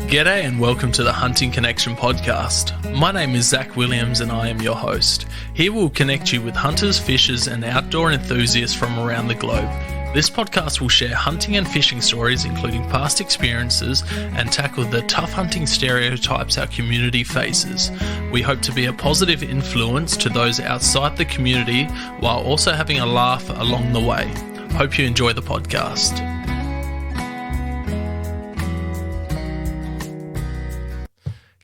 G'day and welcome to the Hunting Connection podcast. My name is Zach Williams and I am your host. Here we'll connect you with hunters, fishers and outdoor enthusiasts from around the globe. This podcast will share hunting and fishing stories, including past experiences, and tackle the tough hunting stereotypes our community faces. We hope to be a positive influence to those outside the community while also having a laugh along the way. Hope you enjoy the podcast.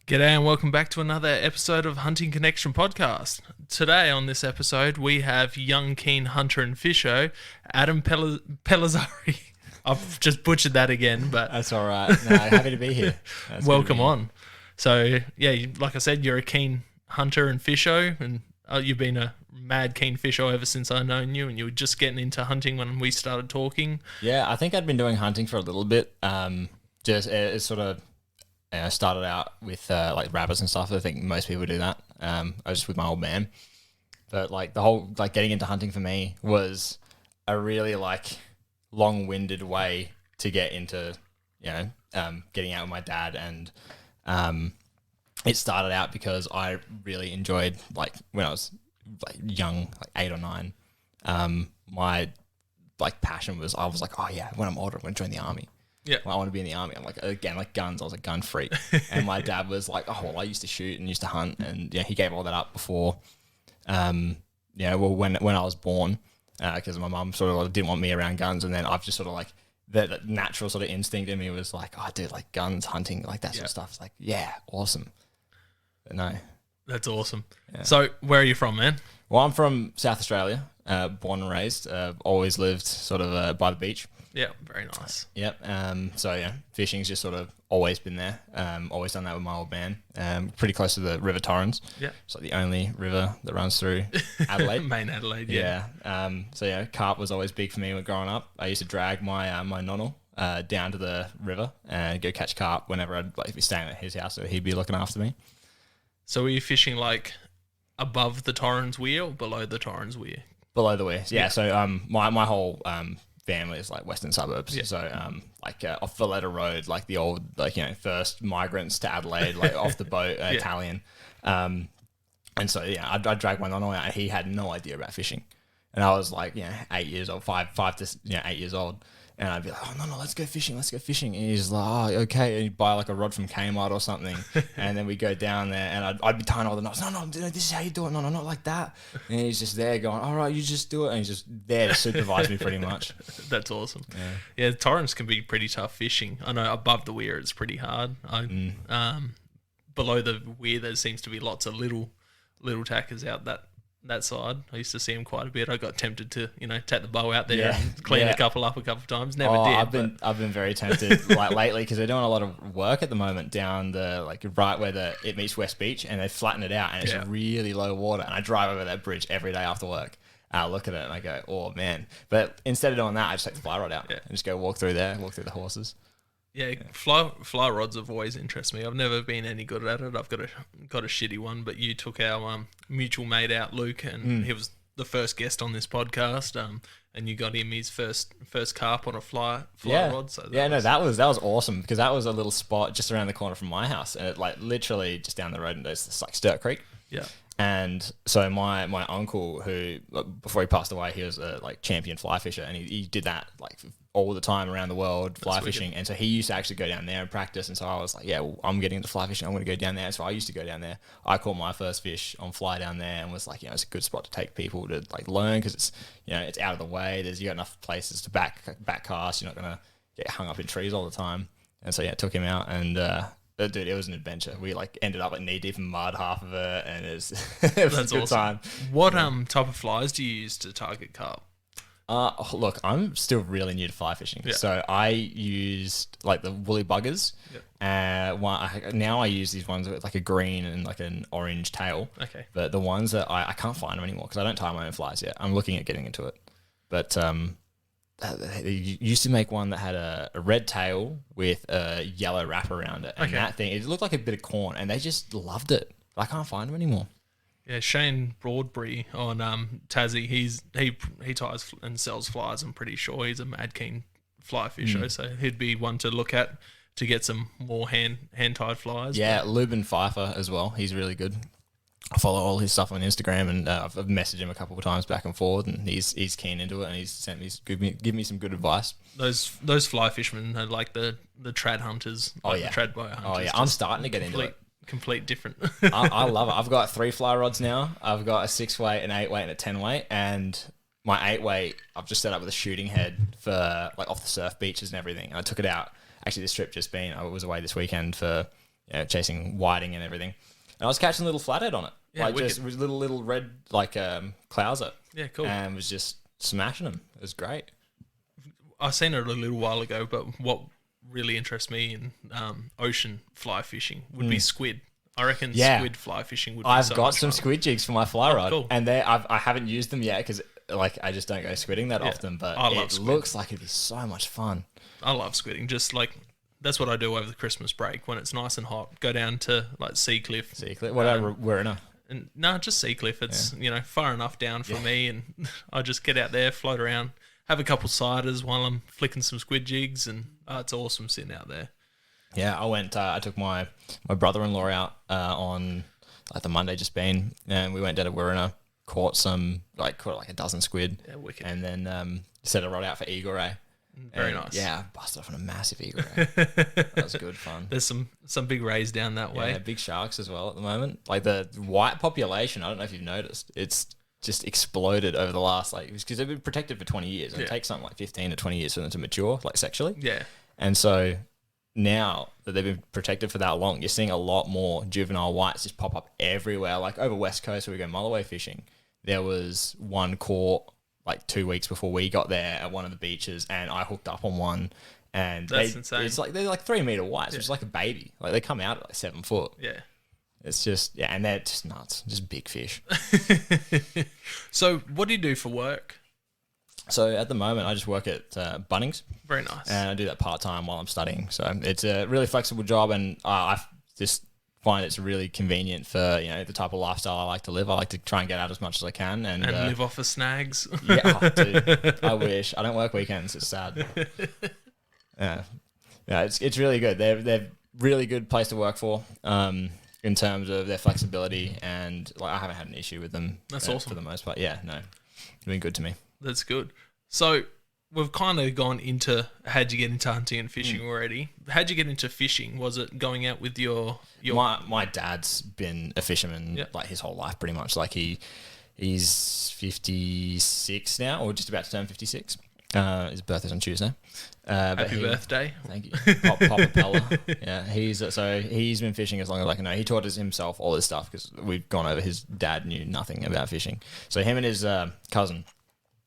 G'day and welcome back to another episode of Hunting Connection podcast. Today on this episode we have young keen hunter and fisher Adam Pellizzari. I've just butchered that again, but that's all right. No, happy to be here. Welcome on. So yeah, like I said, you're a keen hunter and fisher, and you've been a mad keen fisher ever since I known you, and you were just getting into hunting when we started talking. Yeah, I think I'd been doing hunting for a little bit. Just it's sort of. I started out with like rabbits and stuff. I think most people do that. I was just with my old man, but like the whole like getting into hunting for me was a really like long-winded way to get into getting out with my dad, and it started out because I really enjoyed like when I was like young, like 8 or 9. My like passion was I was like, oh yeah, when I'm older, I'm going to join the army. Yeah, well, I want to be in the army. I'm like, again, like guns. I was a gun freak. And my dad was like, oh, well, I used to shoot and used to hunt. And he gave all that up before, when I was born, because my mum sort of didn't want me around guns. And then I've just sort of like, the natural sort of instinct in me was like, oh, dude, like guns, hunting, like that sort of stuff. It's like, yeah, awesome. But no. That's awesome. Yeah. So where are you from, man? Well, I'm from South Australia, born and raised, always lived sort of by the beach. Yeah, very nice. Yep. So yeah, fishing's just sort of always been there. Always done that with my old man. Pretty close to the River Torrens. Yeah. It's like the only river that runs through Adelaide. Main Adelaide. Yeah. So yeah, carp was always big for me when growing up. I used to drag my my nonnel down to the river and go catch carp whenever I'd like be staying at his house, so he'd be looking after me. So were you fishing like above the Torrens weir or below the Torrens weir? Below the weir. Yeah. So my whole family is like western suburbs, so off Valletta Road, like the old first migrants to Adelaide, like off the boat, Italian, and so yeah, I dragged my nonno out and he had no idea about fishing, and I was like 8 years old, 5 to 8 years old, and I'd be like, oh no, let's go fishing, and he's like, oh okay, and he'd buy like a rod from Kmart or something, and then we go down there and I'd be tying all the knots. No, this is how you do it. No, not like that. And he's just there going, all right, you just do it, and he's just there to supervise me pretty much. That's awesome. Yeah, Torrens can be pretty tough fishing. I know above the weir it's pretty hard. Below the weir there seems to be lots of little tackers out that side. I used to see him quite a bit. I got tempted to, take the bow out there and clean a couple up a couple of times. Never did. I've been very tempted like lately because they're doing a lot of work at the moment down the right where it meets West Beach, and they flatten it out and it's really low water. And I drive over that bridge every day after work. I look at it and I go, oh man! But instead of doing that, I just take the fly rod out and just go walk through the horses. Yeah. Fly rods have always interested me. I've never been any good at it. I've got a shitty one, but you took our mutual mate out, Luke, and he was the first guest on this podcast. And you got him his first carp on a fly rod. So that was awesome because that was a little spot just around the corner from my house, and it like literally just down the road, and there's this like Sturt Creek. Yeah. And so my uncle, who before he passed away, he was a like champion fly fisher, and he did that like all the time around the world, fly fishing. And so he used to actually go down there and practice. And so I was like, yeah, well, I'm getting into fly fishing. I'm going to go down there. So I used to go down there. I caught my first fish on fly down there and was like, it's a good spot to take people to like learn because it's, it's out of the way. You got enough places to back cast. You're not going to get hung up in trees all the time. And so, took him out and, dude, it was an adventure. We like ended up like knee deep in mud, half of it. And it was, it was a good time. What type of flies do you use to target carp? Look, I'm still really new to fly fishing, so I used like the woolly buggers. Now I use these ones with like a green and like an orange tail. Okay, but the ones that I can't find them anymore because I don't tie my own flies yet. I'm looking at getting into it, but they used to make one that had a red tail with a yellow wrap around it, and that thing it looked like a bit of corn, and they just loved it. I can't find them anymore. Yeah, Shane Broadbury on Tassie, he ties and sells flies. I'm pretty sure he's a mad keen fly fisher, so he'd be one to look at to get some more hand-tied flies. Yeah, Lubin Pfeiffer as well. He's really good. I follow all his stuff on Instagram, and I've messaged him a couple of times back and forth, and he's keen into it, and he's sent me give me some good advice. Those fly fishermen are like the trad hunters. Oh like yeah, the trad boat hunters. Oh yeah, I'm starting to get into it. Complete different. I love it. I've got 3 fly rods now. I've got a 6 weight, an 8 weight, and a 10 weight, and my 8 weight I've just set up with a shooting head for like off the surf beaches and everything. And I took it out. Actually, this trip I was away this weekend for chasing whiting and everything. And I was catching little flathead on it. Yeah, like just little red clouser. Yeah, cool. And was just smashing them. It was great. I seen it a little while ago, but what really interests me in ocean fly fishing would be squid. I reckon squid fly fishing would be I've so got much some fun. squid jigs for my fly rod. Cool. And I haven't used them yet because I just don't go squidding that often, but it looks like it'd be so much fun. I love squidding. Just like that's what I do over the Christmas break when it's nice and hot. Go down to like Seacliff. Whatever, we're in a... And no, just Seacliff. It's far enough down for me, and I just get out there, float around, have a couple ciders while I'm flicking some squid jigs, and it's awesome sitting out there. Yeah, I went. I took my brother-in-law out on like the Monday just been, and we went down to Wirrina, caught like a dozen squid, wicked. and then set a rod out for eagle ray. Very nice. Yeah, I busted off on a massive eagle ray. That was good fun. There's some big rays down that way. Yeah, big sharks as well at the moment. Like the white population, I don't know if you've noticed, it's just exploded over the last because they've been protected for 20 years. And it takes something like 15 to 20 years for them to mature, like sexually. Yeah. And so now that they've been protected for that long, you're seeing a lot more juvenile whites just pop up everywhere. Like over West Coast where we go mulloway fishing, there was one caught like 2 weeks before we got there at one of the beaches, and I hooked up on one, and that's insane. It's like they're like 3 meter whites, which is like a baby. Like they come out at like 7 foot. Yeah. It's just and they're just nuts, just big fish. So what do you do for work? So at the moment, I just work at Bunnings. Very nice. And I do that part-time while I'm studying. So it's a really flexible job, and I just find it's really convenient for, the type of lifestyle I like to live. I like to try and get out as much as I can. And live off of snags. Yeah, dude, I wish. I don't work weekends. It's sad. Yeah, it's really good. They're really good place to work for in terms of their flexibility, and I haven't had an issue with them. That's awesome. For the most part. Yeah, no, it's been good to me. That's good. So we've kind of gone into how'd you get into hunting and fishing already. How'd you get into fishing? Was it going out with your... My dad's been a fisherman like his whole life pretty much. Like he's 56 now, or just about to turn 56. His birthday's on Tuesday. Happy birthday. Thank you. Papa Pella. Yeah, he's been fishing as long as I can know. He taught us himself all this stuff because we've gone over. His dad knew nothing about fishing. So him and his cousin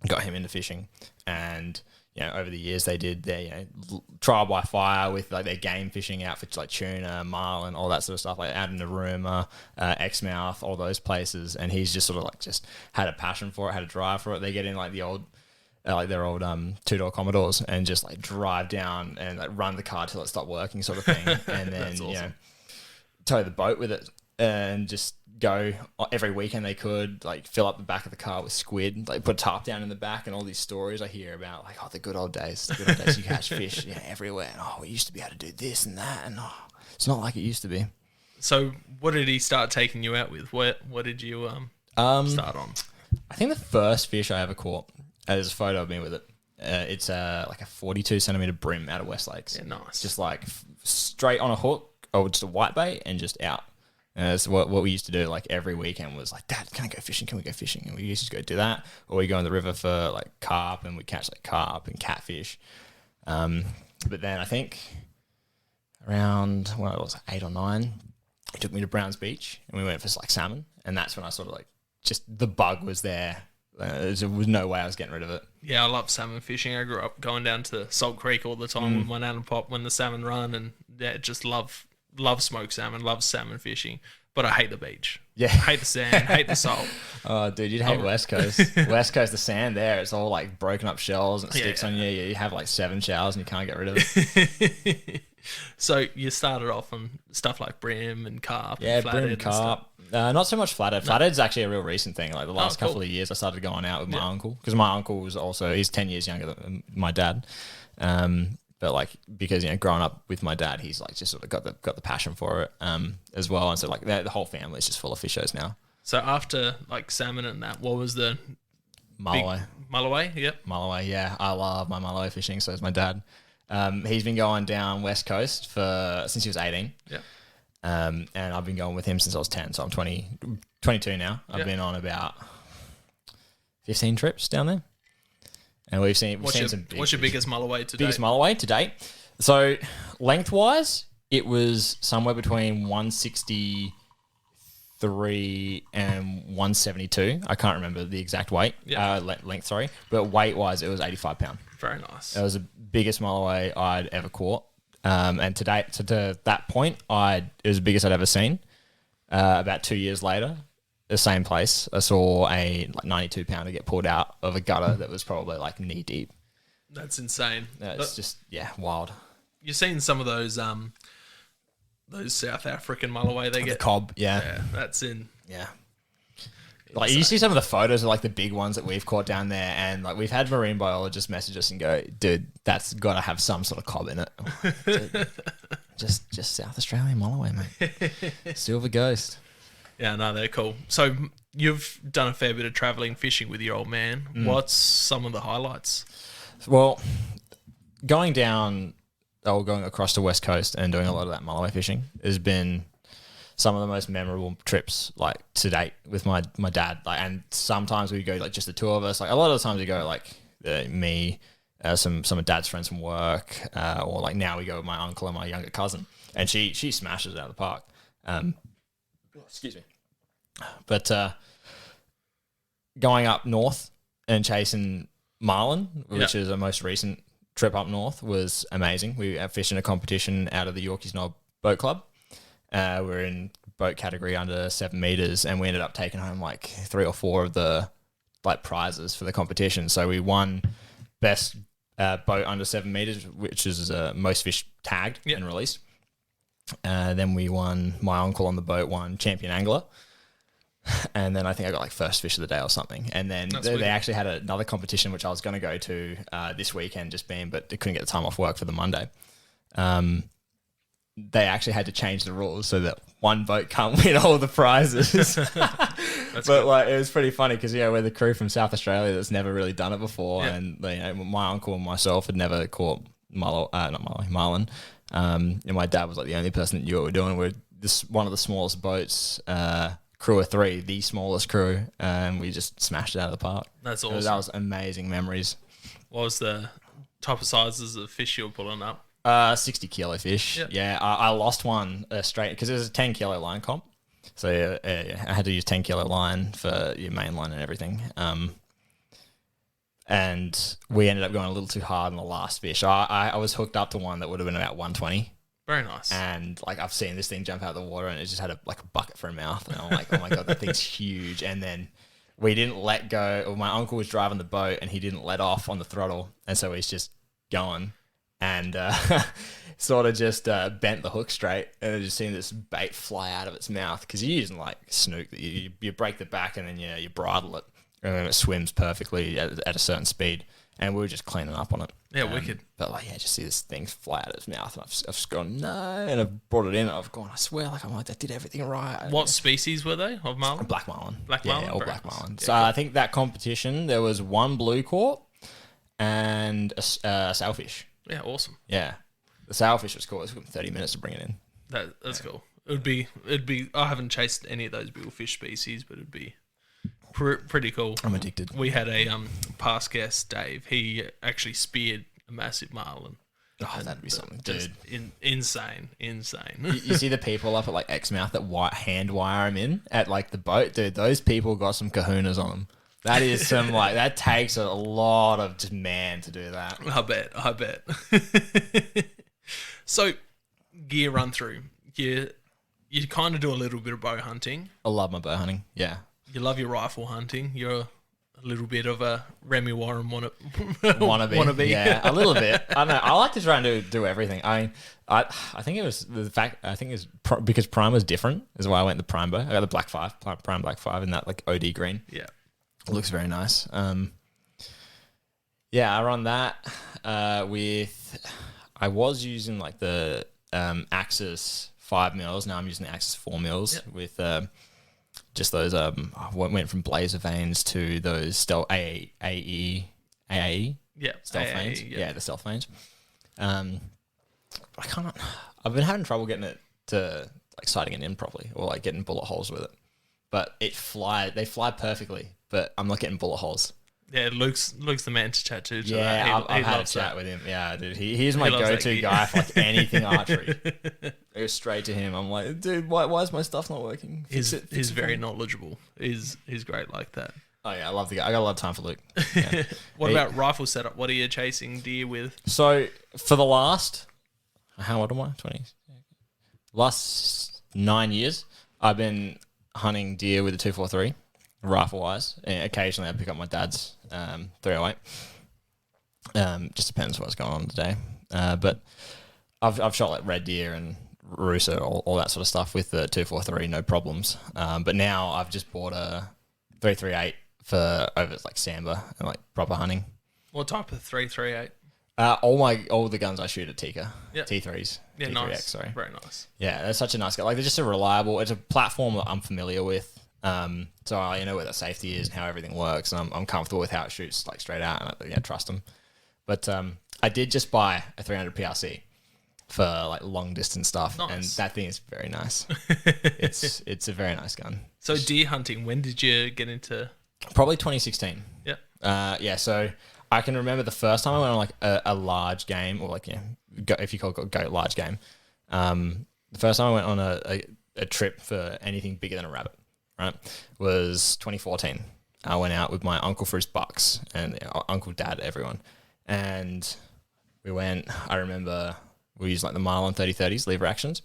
got him into fishing, and over the years they did their trial by fire with like their game fishing outfits like tuna, marlin, all that sort of stuff, like out in Narooma, Exmouth, all those places. And he's just sort of like just had a passion for it, had a drive for it. They get in like the old their old 2-door Commodores and just like drive down and like run the car till it stopped working, sort of thing. And then awesome. Tow the boat with it and just go every weekend they could, like fill up the back of the car with squid, like put a tarp down in the back, and all these stories I hear about, like, the good old days you catch fish everywhere, and we used to be able to do this and that, and it's not like it used to be. So what did he start taking you out with? What did you start on? I think the first fish I ever caught, there's a photo of me with it. It's like a 42 centimeter brim out of West Lakes. Yeah, nice. Just like straight on a hook, or just a white bait, and just out. That's what we used to do, like every weekend was like, Dad, can I go fishing? Can we go fishing? And we used to go do that. Or we go in the river for like carp, and we catch like carp and catfish. But then I think around when I was 8 or 9, he took me to Browns Beach and we went for like salmon. And that's when I sort of like, just the bug was there. There was no way I was getting rid of it. Yeah, I love salmon fishing. I grew up going down to Salt Creek all the time with my nan and pop when the salmon run, and just love smoked salmon, love salmon fishing, but I hate the beach. Yeah. Hate the sand, hate the salt. Oh, dude, you'd hate West Coast. West Coast, the sand there, it's all like broken up shells and it sticks on you. You have like 7 shells and you can't get rid of it. So you started off on stuff like brim and carp. Yeah, and flathead brim, carp. Not so much flathead. No. Flathead's actually a real recent thing. Like the last couple of years, I started going out with my uncle, because my uncle was also, he's 10 years younger than my dad. But like, because, growing up with my dad, he's like just sort of got the passion for it as well. And so like the whole family is just full of fishers now. So after like salmon and that, what was the Mulloway? Mulloway, yep. Mulloway, yeah. I love my mulloway fishing. So is my dad. He's been going down West Coast since he was 18. Yeah. And I've been going with him since I was 10. So I'm 22 now. I've been on about 15 trips down there. And we've seen some big What's your biggest mulloway to date? Biggest mulloway to date. So lengthwise, it was somewhere between 163 and 172. I can't remember the exact weight, length, sorry. But weight-wise, it was 85 pound. Very nice. It was the biggest mulloway I'd ever caught. And to that point, it was the biggest I'd ever seen. About 2 years later, the same place, I saw a 92 pounder get pulled out of a gutter that was probably like knee deep. That's insane. It's just wild. You've seen some of those South African mulloway they get the cob, yeah, that's in. Yeah. Like you see some of the photos of like the big ones that we've caught down there, and like we've had marine biologists message us and go, dude, that's got to have some sort of cob in it. Dude, just South Australian mulloway, mate. Silver Ghost. Yeah, no, they're cool. So you've done a fair bit of travelling fishing with your old man. What's some of the highlights? Well, going across the West Coast and doing a lot of that mulloway fishing has been some of the most memorable trips like to date with my dad. Like, and sometimes we go like just the two of us. Like a lot of the times we go like me, some of Dad's friends from work, or like now we go with my uncle and my younger cousin, and she smashes it out of the park. Excuse me. But going up north and chasing marlin, which is our most recent trip up north, was amazing. We fished in a competition out of the Yorkeys Knob Boat Club. We're in boat category under 7 meters, and we ended up taking home like 3 or 4 of the like prizes for the competition. So we won best boat under 7 meters, which is most fish tagged and released. Then we won. My uncle on the boat won champion angler. And then I think I got like first fish of the day or something. And then they actually had another competition, which I was going to go to this weekend but they couldn't get the time off work for the Monday. They actually had to change the rules so that one boat can't win all the prizes. But like, it was pretty funny because we're the crew from South Australia that's never really done it before. Yeah. And my uncle and myself had never caught marlin. And my dad was like the only person that knew what we were doing. We're one of the smallest boats, crew of 3, the smallest crew, and we just smashed it out of the park. That's awesome. That was amazing memories. What was the type of sizes of fish you were pulling up? 60 kilo fish. Yep. Yeah, I lost one straight because it was a 10 kilo line comp. So I had to use 10 kilo line for your main line and everything. And we ended up going a little too hard on the last fish. I was hooked up to one that would have been about 120. Very nice. And like I've seen this thing jump out of the water, and it just had a bucket for a mouth. And I'm like, oh my God, that thing's huge. And then we didn't let go. Or my uncle was driving the boat, and he didn't let off on the throttle. And so he's just going and sort of just bent the hook straight. And I just seen this bait fly out of its mouth because you're using like snook. You break the back and then you bridle it. And then it swims perfectly at a certain speed. And we were just cleaning up on it. Yeah, wicked. But like, just see this thing fly out of its mouth. And I've just gone, no. And I've brought it in. And I've gone, I swear, like, I'm like, that did everything right. What species were they of marlin? Black marlin. Marlin? Yeah, all black marlin. Yeah, so cool. I think that competition, there was one blue caught and a sailfish. Yeah, awesome. Yeah. The sailfish was cool. It took 30 minutes to bring it in. That's cool. It'd be. I haven't chased any of those big fish species, but it'd be pretty cool. I'm addicted. We had a past guest, Dave. He actually speared a massive marlin. Oh, that'd be something, dude. Insane. You see the people up at like Exmouth that hand wire them in at like the boat, dude. Those people got some kahunas on them. That is some like that takes a lot of just man to do that. I bet. So, gear run through. You kind of do a little bit of bow hunting. I love my bow hunting. Yeah. You love your rifle hunting. You're a little bit of a Remy Warren wannabe. Yeah, a little bit. I don't know. I like to try and do everything. I think it was the fact. I think it was because Prime was different. Is why I went the Prime bow. I got the Black 5, Prime Black 5 in that like OD green. Yeah, it looks very nice. Yeah, I run that with. I was using like the Axis 5 mils. Now I'm using the Axis 4 mils with just those. I went from blazer vanes to those stealth AAE. Yeah, stealth AAE, vanes. yeah. Yeah, the stealth vanes. I can't. I've been having trouble getting it to like sighting it in properly or like getting bullet holes with it. But they fly perfectly, but I'm not getting bullet holes. Yeah, Luke's the man to chat to. Yeah, I've had a chat with him. Yeah, dude, he's my go-to guy for like anything archery. I go straight to him. I'm like, dude, why is my stuff not working? He's very knowledgeable. He's great like that. Oh yeah, I love the guy. I got a lot of time for Luke. Yeah. What about rifle setup? What are you chasing deer with? So for the last, how old am I? 20. Last 9 years, I've been hunting deer with a 243, rifle wise. And occasionally I pick up my dad's 308. Just depends what's going on today. But I've shot like red deer and rooster, all that sort of stuff with the 243, no problems. But now I've just bought a 338 for over like Samba and like proper hunting. What type of 338? All the guns I shoot are Tika. Yep. T3s. Yeah, T3X, nice. sorry. Very nice. Yeah, they're such a nice guy. Like they're just a reliable. It's a platform that I'm familiar with. So I know where the safety is and how everything works. And I'm comfortable with how it shoots like straight out, and I trust them. But I did just buy a 300 PRC for like long distance stuff, and that thing is very nice. it's a very nice gun. So deer hunting, when did you get into? Probably 2016. Yeah. Yeah. So I can remember the first time I went on like a large game, or like if you call it goat large game. The first time I went on a trip for anything bigger than a rabbit, right, was 2014. I went out with my uncle for his bucks and uncle, dad, everyone, and we went. I remember we used like the Marlin 30-30s lever actions,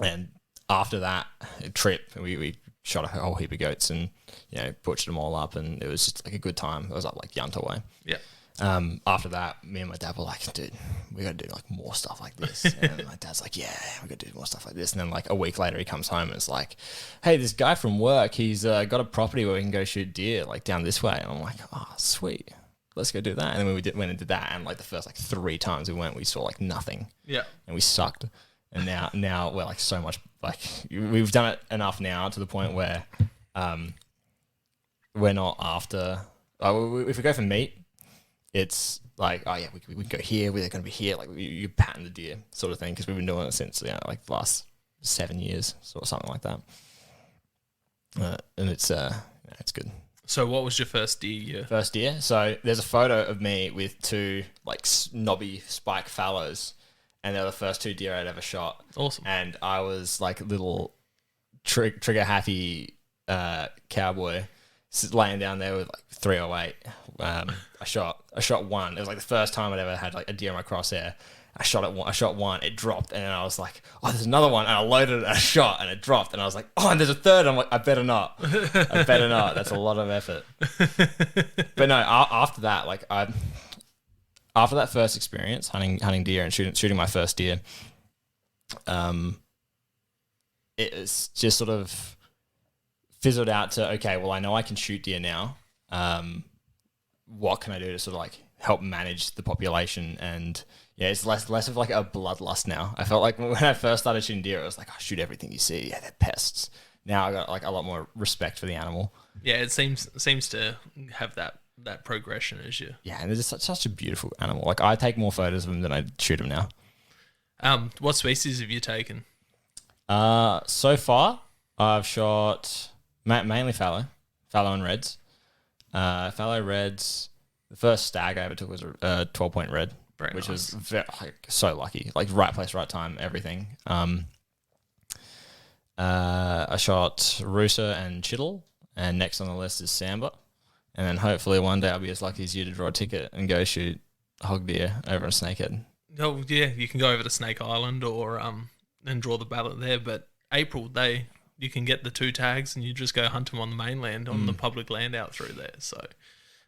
and after that trip, we shot a whole heap of goats and butchered them all up, and it was just like a good time. It was up like Yunta way. Yeah. After that, me and my dad were like, dude, we got to do like more stuff like this. And my dad's like, yeah, we got to do more stuff like this. And then like a week later, he comes home and it's like, hey, this guy from work, he's got a property where we can go shoot deer like down this way. And I'm like, oh, sweet, let's go do that. And then we went and did that, and like the first like 3 times we went, we saw like nothing. Yeah. And we sucked. And now we're like so much, like we've done it enough now to the point where we're not after. If we go for meat, it's like, oh yeah, we go here, we're going to be here, like you pattern the deer sort of thing, because we've been doing it since like the last 7 years, sort of something like that. And it's good. So what was your first deer? First deer. So there's a photo of me with 2 like knobby spike fallows, and they're the first 2 deer I'd ever shot. Awesome. And I was like a little trigger happy cowboy laying down there with like 308. I shot one. It was like the first time I'd ever had like a deer in my crosshair. I shot one, it dropped, and then I was like, oh, there's another one, and I loaded it, and I shot, and it dropped, and I was like, oh, and there's a third. I'm like, I better not. That's a lot of effort. But no, after that, like after that first experience hunting deer and shooting my first deer, it was just sort of fizzled out to, okay, well, I know I can shoot deer now. What can I do to sort of like help manage the population? And yeah, it's less of like a bloodlust now. I felt like when I first started shooting deer, it was like, oh, shoot everything you see. Yeah, they're pests. Now I got like a lot more respect for the animal. Yeah, it seems to have that progression as you. Yeah, and it's such a beautiful animal. Like I take more photos of them than I shoot them now. What species have you taken? So far I've shot mainly fallow and reds. Fallow reds. The first stag I ever took was a 12-point red, which was so lucky. Like right place, right time, everything. I shot rooster and chital, and next on the list is Samba. And then hopefully one day I'll be as lucky as you to draw a ticket and go shoot hog deer over in Snakehead. Oh yeah, you can go over to Snake Island or and draw the ballot there. But April you can get the 2 tags and you just go hunt them on the mainland on the public land out through there. So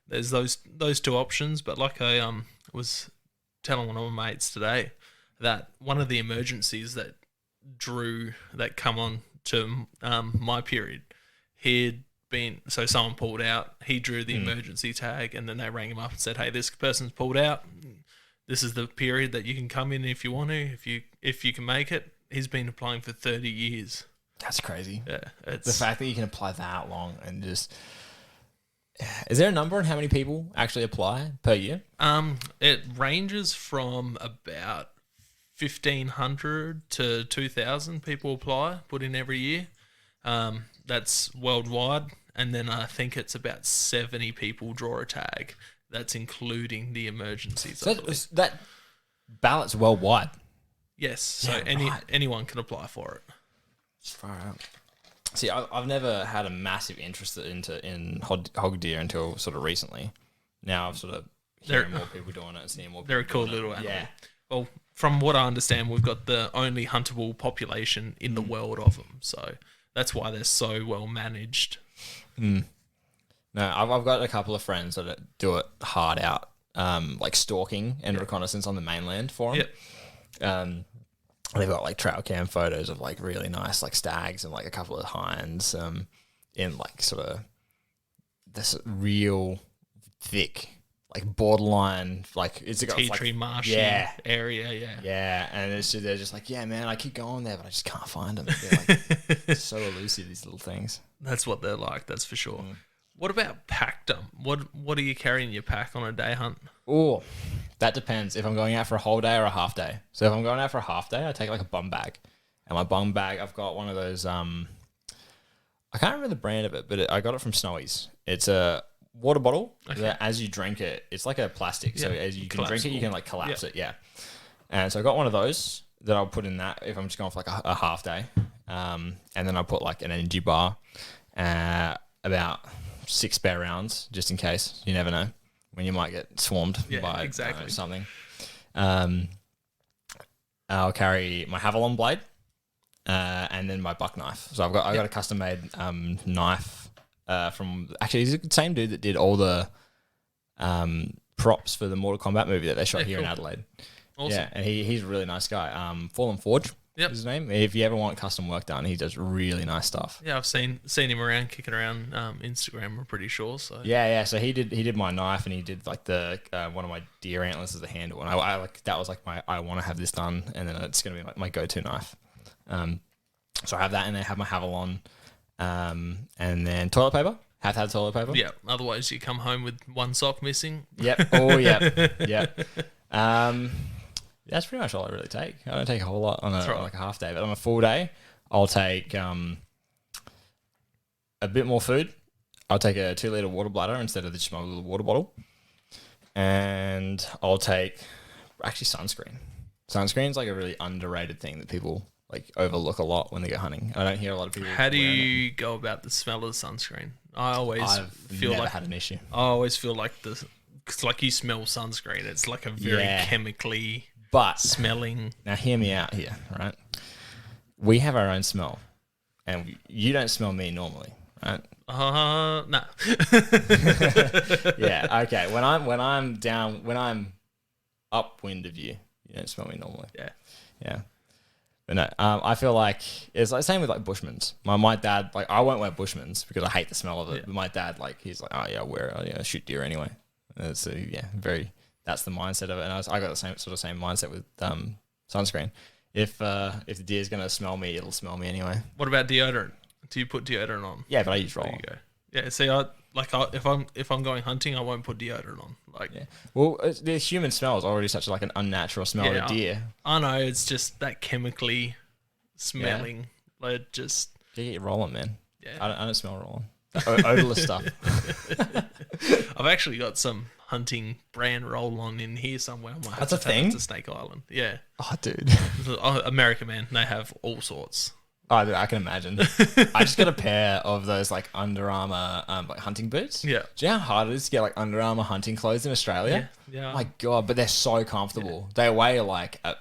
there's those 2 options. But like I was telling one of my mates today, that one of the emergencies that come on to my period, so someone pulled out, he drew the emergency tag, and then they rang him up and said, hey, this person's pulled out. this is the period that you can come in if you want to, if you can make it. He's been applying for 30 years. That's crazy. Yeah, it's The fact that you can apply that long and just... Is there a number on how many people actually apply per year? It ranges from about 1,500 to 2,000 people put in every year. That's worldwide, and then I think it's about 70 people draw a tag. That's including the emergencies. So that ballot's worldwide. Yes, so right. anyone can apply for it. Far out. See, I've never had a massive interest in hog deer until sort of recently. Now I've sort of hearing more people doing it and seeing more people. They're a cool little animal. Yeah. Well, from what I understand, we've got the only huntable population in the world of them, so that's why they're so well managed. No, I've got a couple of friends that do it hard out, like stalking and reconnaissance on the mainland for them. Yep. They've got like trail cam photos of like really nice like stags and like a couple of hinds in like sort of this real thick like borderline like it's got tea tree marshy area. Yeah, and they're just like, yeah, man, I keep going there, but I just can't find them. They're like so elusive, these little things. That's what they're like. That's for sure. What about pack dump? What are you carrying in your pack on a day hunt? Oh, that depends if I'm going out for a whole day or a half day. So if I'm going out for a half day, I take like a bum bag. And my bum bag, I've got one of those, I can't remember the brand of it, but I got it from Snowy's. It's a water bottle that as you drink it, it's like a plastic. So as you can drink it, you can like collapse it. Yeah. And so I got one of those that I'll put in that if I'm just going for like a half day. And then I'll put like an energy bar, about 6 spare rounds, just in case. You never know when you might get swarmed by something. I'll carry my Havalon blade and then my buck knife. So I got a custom made knife from actually he's the same dude that did all the props for the Mortal Kombat movie that they shot here in Adelaide. Awesome. Yeah, and he's a really nice guy. Fallen Forge. Is his name. If you ever want custom work done, he does really nice stuff. Yeah, I've seen him around kicking around Instagram. I'm pretty sure. So yeah. So he did my knife, and he did like the one of my deer antlers as a handle, and I like that was like I want to have this done, and then it's gonna be like my go-to knife. So I have that, and then I have my Havalon, and then toilet paper. Have to have toilet paper. Yeah. Otherwise, you come home with one sock missing. Yep. Oh yeah. Yeah. That's pretty much all I really take. I don't take a whole lot on like a half day, but on a full day, I'll take a bit more food. I'll take a 2 liter water bladder instead of just my little water bottle, and I'll take actually sunscreen. Sunscreen's like a really underrated thing that people like overlook a lot when they go hunting. I don't hear a lot of people. How do you go about the smell of sunscreen? I've never had an issue. I always feel like it's like you smell sunscreen. It's like a very chemically. But smelling. Now, hear me out here, right? We have our own smell, and you don't smell me normally, right? No. Yeah. Okay. When I'm upwind of you, you don't smell me normally. Yeah. But no, I feel like it's like same with like Bushmans. My dad, like I won't wear Bushmans because I hate the smell of it. Yeah. But my dad, like he's like, oh yeah, I'll wear it. I shoot deer anyway. So yeah, that's the mindset of it, and I got the same mindset with sunscreen. If the deer's gonna smell me, it'll smell me anyway. What about deodorant? Do you put deodorant on? Yeah, but I use roll. There you go. Yeah, see, if I'm going hunting, I won't put deodorant on. Like, yeah. Well, the human smell is already such like an unnatural smell of deer. I know it's just that chemically smelling. Yeah. Like just you get your rolling, man. Yeah, I don't smell rolling. Odorless stuff. I've actually got some hunting brand roll on in here somewhere. I might have That's a thing? To Snake Island. Yeah. Oh, dude. America, man. They have all sorts. Oh, dude, I can imagine. I just got a pair of those like Under Armour like hunting boots. Yeah. Do you know how hard it is to get like Under Armour hunting clothes in Australia? Yeah. Oh my God, but they're so comfortable. Yeah. They weigh like I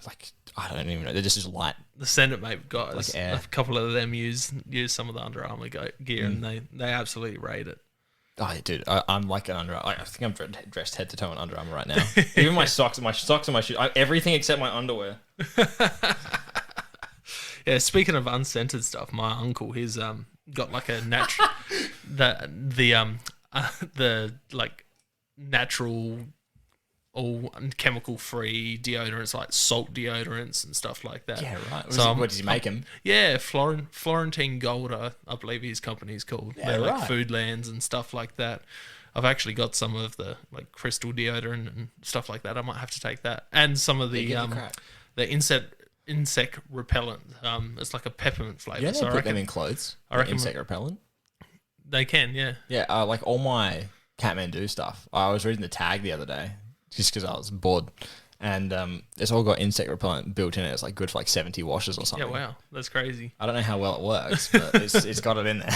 don't even know. They're just light. The Senate mate guys, like a couple of them use some of the Under Armour gear, and they absolutely rate it. Oh, dude, I'm like an Under Armour. I think I'm dressed head to toe in Under Armour right now. Even my socks and my shoes, everything except my underwear. Yeah, speaking of unscented stuff, my uncle, he's got like a natural the like natural all chemical-free deodorants, like salt deodorants and stuff like that. Yeah, right. So What does he make him? Yeah, Florentine Gold, I believe his company's called. Yeah, They're like right. Foodlands and stuff like that. I've actually got some of the like crystal deodorant and stuff like that. I might have to take that, and some of the insect repellent. It's like a peppermint flavor. Yeah, so put them in clothes. I reckon Insect repellent. they can. Yeah. Yeah, like all my Kathmandu stuff. I was reading the tag the other day just because I was bored, and it's all got insect repellent built in it. It's like good for like 70 washes or something. Yeah. Wow, that's crazy. I don't know how well it works, but it's got it in there.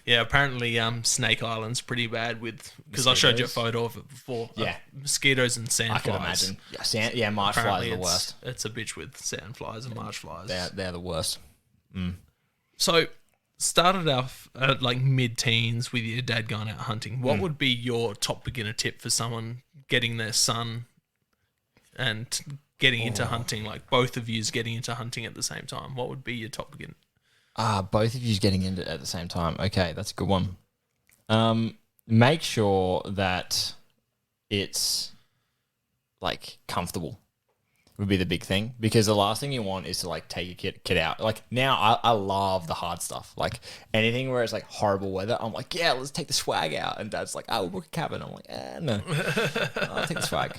Yeah, apparently Snake Island's pretty bad with, because I showed you a photo of it before. Yeah. Mosquitoes and sandflies. I can imagine. Yeah, marsh flies are the worst. It's a bitch with sandflies and marsh flies. They're the worst. So, started off at like mid-teens with your dad going out hunting. What would be your top beginner tip for someone getting their son and getting into hunting, like both of yous getting into hunting at the same time? What would be your top beginner? Both of you getting into it at the same time. Okay, that's a good one. Make sure that it's like comfortable would be the big thing, because the last thing you want is to like take your kid out. Like now I love the hard stuff. Like anything where it's like horrible weather, I'm like, yeah, let's take the swag out. And Dad's like, oh, we'll book a cabin. I'm like, no, I'll take the swag.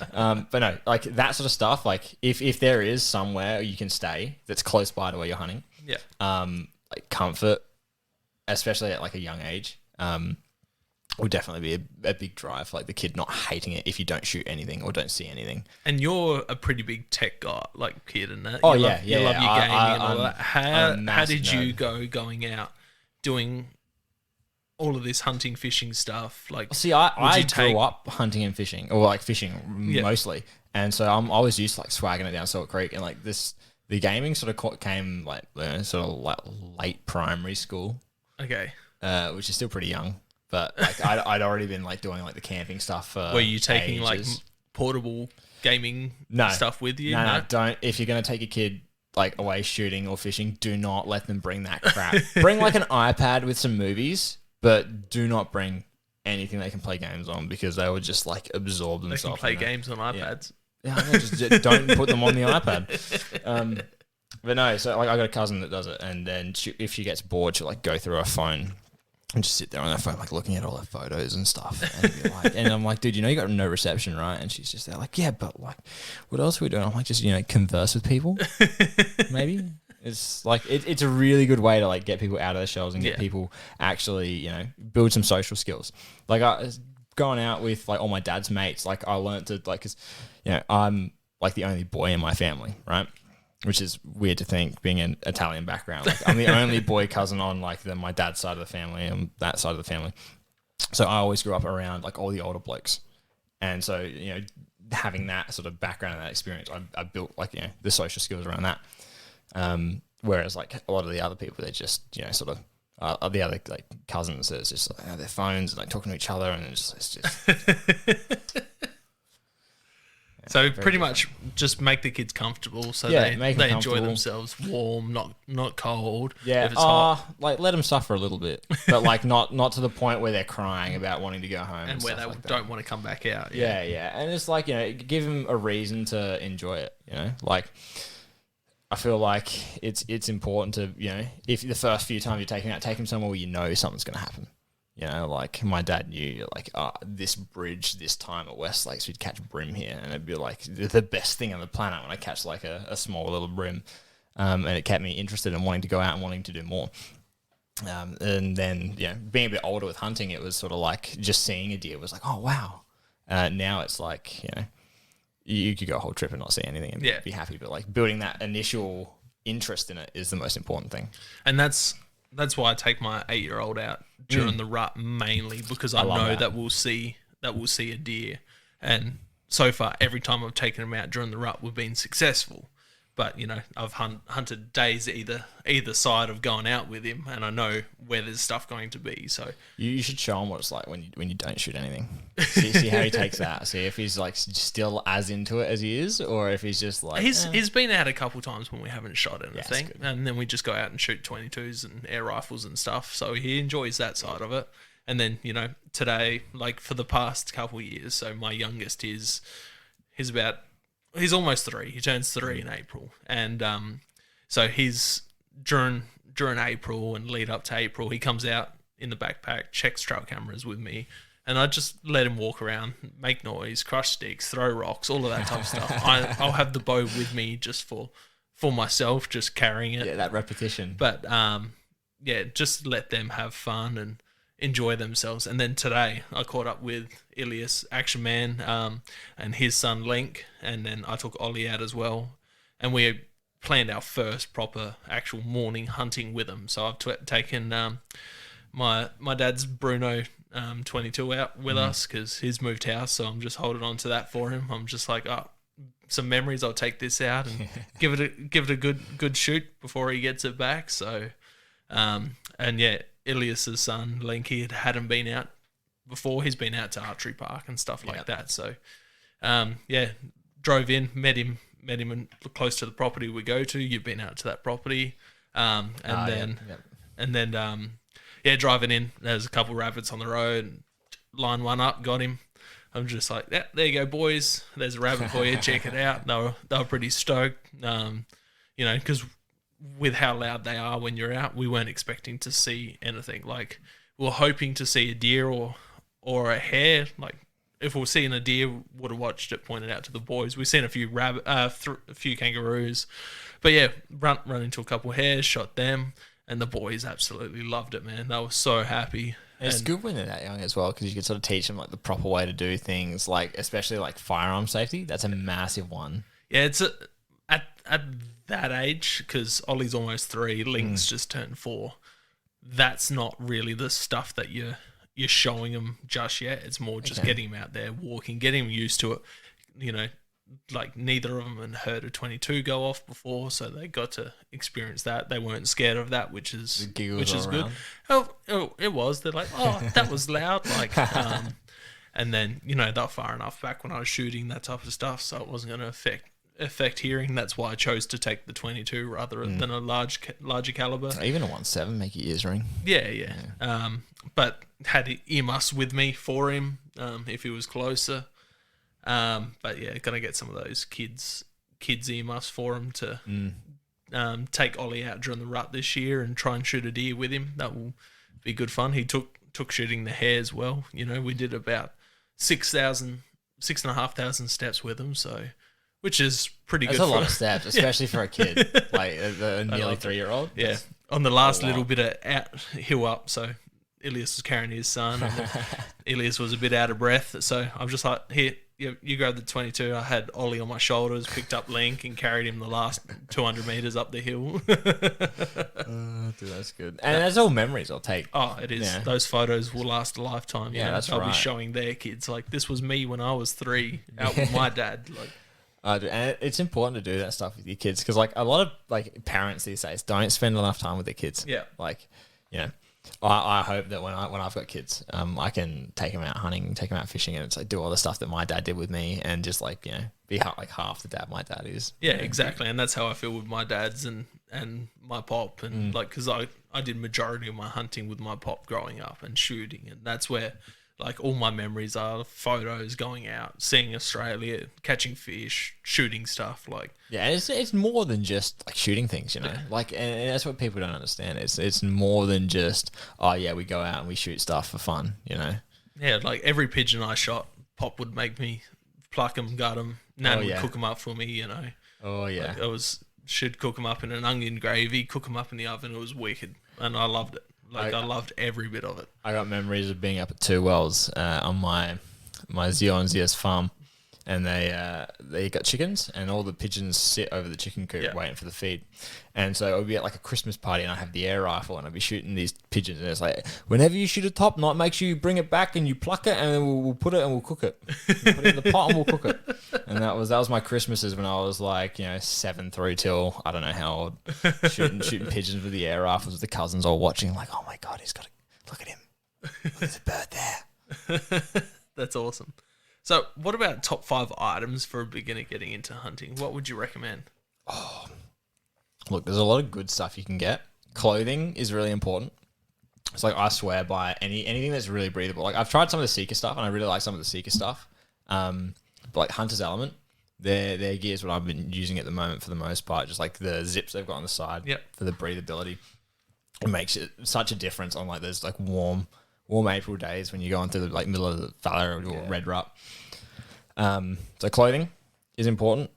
But no, like that sort of stuff. Like if there is somewhere you can stay that's close by to where you're hunting. Yeah. Like comfort, especially at like a young age, will definitely be a big drive. Like the kid not hating it if you don't shoot anything or don't see anything. And you're a pretty big tech guy, like kid, and that. Oh, you yeah, love, you love your gaming and all that. How did you go going out doing all of this hunting, fishing stuff? Like, see, I grew up hunting and fishing, or like fishing mostly, and so I was used to like swagging it down Salt Creek, and like the gaming sort of came like sort of like late primary school. Okay. Which is still pretty young, but like I'd already been like doing like the camping stuff for Were you taking ages. like portable gaming stuff with you? No, don't. If you're going to take a kid like away shooting or fishing, do not let them bring that crap. Bring like an iPad with some movies, but do not bring anything they can play games on, because they would just like absorb themselves. They can play games on iPads. Yeah, just don't put them on the iPad. But no, so like I got a cousin that does it, and then if she gets bored, she'll like go through her phone and just sit there on her phone, like looking at all her photos and stuff. And, be like, and I'm like, dude, you know you got no reception, right? And she's just there like, yeah, but like, what else are we doing? I'm like, just, converse with people, maybe. It's like, it's a really good way to like get people out of their shells and get people actually, build some social skills. Like I was going out with like all my dad's mates, like I learned to like, cause I'm like the only boy in my family, right? Which is weird to think, being an Italian background. Like, I'm the only boy cousin on like my dad's side of the family and that side of the family. So I always grew up around like all the older blokes. And so, having that sort of background and that experience, I built like, the social skills around that. Whereas like a lot of the other people, they're just, sort of, the other like cousins, it's just like their phones and like talking to each other, and it's just So pretty much just make the kids comfortable so they enjoy themselves, warm, not cold. Yeah, if it's hot. like let them suffer a little bit, but like not to the point where they're crying about wanting to go home and where they don't want to come back out. Yeah, and it's like give them a reason to enjoy it. Like I feel like it's important to if the first few times you take them somewhere where something's going to happen. Like my dad knew, like, this bridge this time at West Lakes, we'd catch brim here, and it'd be like the best thing on the planet when I catch like a small little brim. And it kept me interested in wanting to go out and wanting to do more. And then, being a bit older with hunting, it was sort of like just seeing a deer was like, oh, wow. Now it's like, you could go a whole trip and not see anything and be happy, but like building that initial interest in it is the most important thing. And that's why I take my 8-year-old out during the rut, mainly because I know that we'll see a deer. And so far, every time I've taken him out during the rut, we've been successful. But I've hunted days either side of going out with him, and I know where there's stuff going to be. So you should show him what it's like when you don't shoot anything. See how he takes that. See if he's like still as into it as he is, or if he's just like he's been out a couple times when we haven't shot anything, and then we just go out and shoot 22s and air rifles and stuff. So he enjoys that side of it. And then today, like for the past couple of years, so my youngest he's almost 3. He turns 3 in April, and so he's during April and lead up to April, he comes out in the backpack, checks trail cameras with me, and I just let him walk around, make noise, crush sticks, throw rocks, all of that type of stuff. I'll have the bow with me just for myself, just carrying it. Yeah, that repetition. But just let them have fun and enjoy themselves. And then today I caught up with Ilias, Action Man, and his son Link, and then I took Ollie out as well, and we planned our first proper actual morning hunting with him. So I've taken my dad's Bruno 22 out with us because he's moved house, so I'm just holding on to that for him. I'm just like, some memories. I'll take this out and give it a good shoot before he gets it back. So, Ilias's son Linky hadn't been out before. He's been out to archery park and stuff like that. So, drove in, met him close to the property we go to. You've been out to that property, driving in. There's a couple rabbits on the road. Line one up, got him. I'm just like, yeah, there you go, boys. There's a rabbit for you. Check it out. They were pretty stoked, because with how loud they are when you're out, we weren't expecting to see anything. Like, we were hoping to see a deer or a hare. Like, if we were seeing a deer, would have watched it, pointed out to the boys. We've seen a few a few kangaroos, but yeah, run into a couple hares, shot them, and the boys absolutely loved it, man. They were so happy. It's good when they're that young as well, because you can sort of teach them like the proper way to do things, like especially like firearm safety. That's a massive one. Yeah, it's at that age, because Ollie's almost 3, Link's just turned 4. That's not really the stuff that you're showing them just yet. It's more just getting him out there walking, getting him used to it. Like neither of them had heard a 22 go off before, so they got to experience that. They weren't scared of that, which is good. Oh, it was. They're like, oh, that was loud. Like, and then they're far enough back when I was shooting that type of stuff, so it wasn't going to affect hearing. That's why I chose to take the 22 rather than a larger caliber. Even a 1.7 make your ears ring. Yeah. But had earmuffs with me for him if he was closer. But yeah, gonna get some of those kids earmuffs for him to take Ollie out during the rut this year and try and shoot a deer with him. That will be good fun. He took shooting the hare as well. We did about 6,500 steps with him, so which is pretty good. That's a lot of steps, especially for a kid like a nearly 3-year-old. Yeah, on the last little bit of hill up, so Ilias was carrying his son, and Ilias was a bit out of breath, so I'm just like, here, you grab the 22. I had Ollie on my shoulders, picked up Link, and carried him the last 200 metres up the hill. Dude, that's good. And that's all memories I'll take. Oh, it is. Yeah. Those photos will last a lifetime. That's I'll right. be showing their kids, like, this was me when I was 3, out with my dad. Like, and it's important to do that stuff with your kids, because like a lot of like parents these days don't spend enough time with their kids. Yeah. Like, I hope that when I've got kids, I can take them out hunting, take them out fishing, and it's like do all the stuff that my dad did with me, and just like be like half the dad my dad is. Yeah, exactly, and that's how I feel with my dads and my pop, and like because I did majority of my hunting with my pop growing up and shooting, and that's where like all my memories are photos, going out, seeing Australia, catching fish, shooting stuff. Like it's more than just like shooting things, Like, and that's what people don't understand. It's more than just we go out and we shoot stuff for fun, Yeah, like every pigeon I shot, Pop would make me pluck them, gut them. Nan would cook them up for me, Oh yeah, like she'd cook them up in an onion gravy, cook them up in the oven. It was wicked, and I loved it. Like I loved every bit of it. I got memories of being up at Two Wells on my Zio and Zia's farm, and they got chickens, and all the pigeons sit over the chicken coop waiting for the feed. And so I would be at like a Christmas party, and I have the air rifle, and I'd be shooting these pigeons, and it's like, whenever you shoot a top knot, make sure you bring it back and you pluck it, and then we'll put it and we'll cook it. We'll put it in the pot and we'll cook it. And that was my Christmases when I was like 7 through till I don't know how old, shooting pigeons with the air rifles with the cousins all watching, like, oh my god, he's got to look at him, there's a bird there. That's awesome. So what about top 5 items for a beginner getting into hunting? What would you recommend? Oh, look, there's a lot of good stuff you can get. Clothing is really important. It's like I swear by anything that's really breathable. Like I've tried some of the Seeker stuff, and I really like some of the Seeker stuff. But like Hunter's Element Their gear is what I've been using at the moment for the most part. Just like the zips they've got on the side for the breathability. It makes it such a difference on like those like warm April days when you go into the like middle of the valley or red rut. So clothing is important.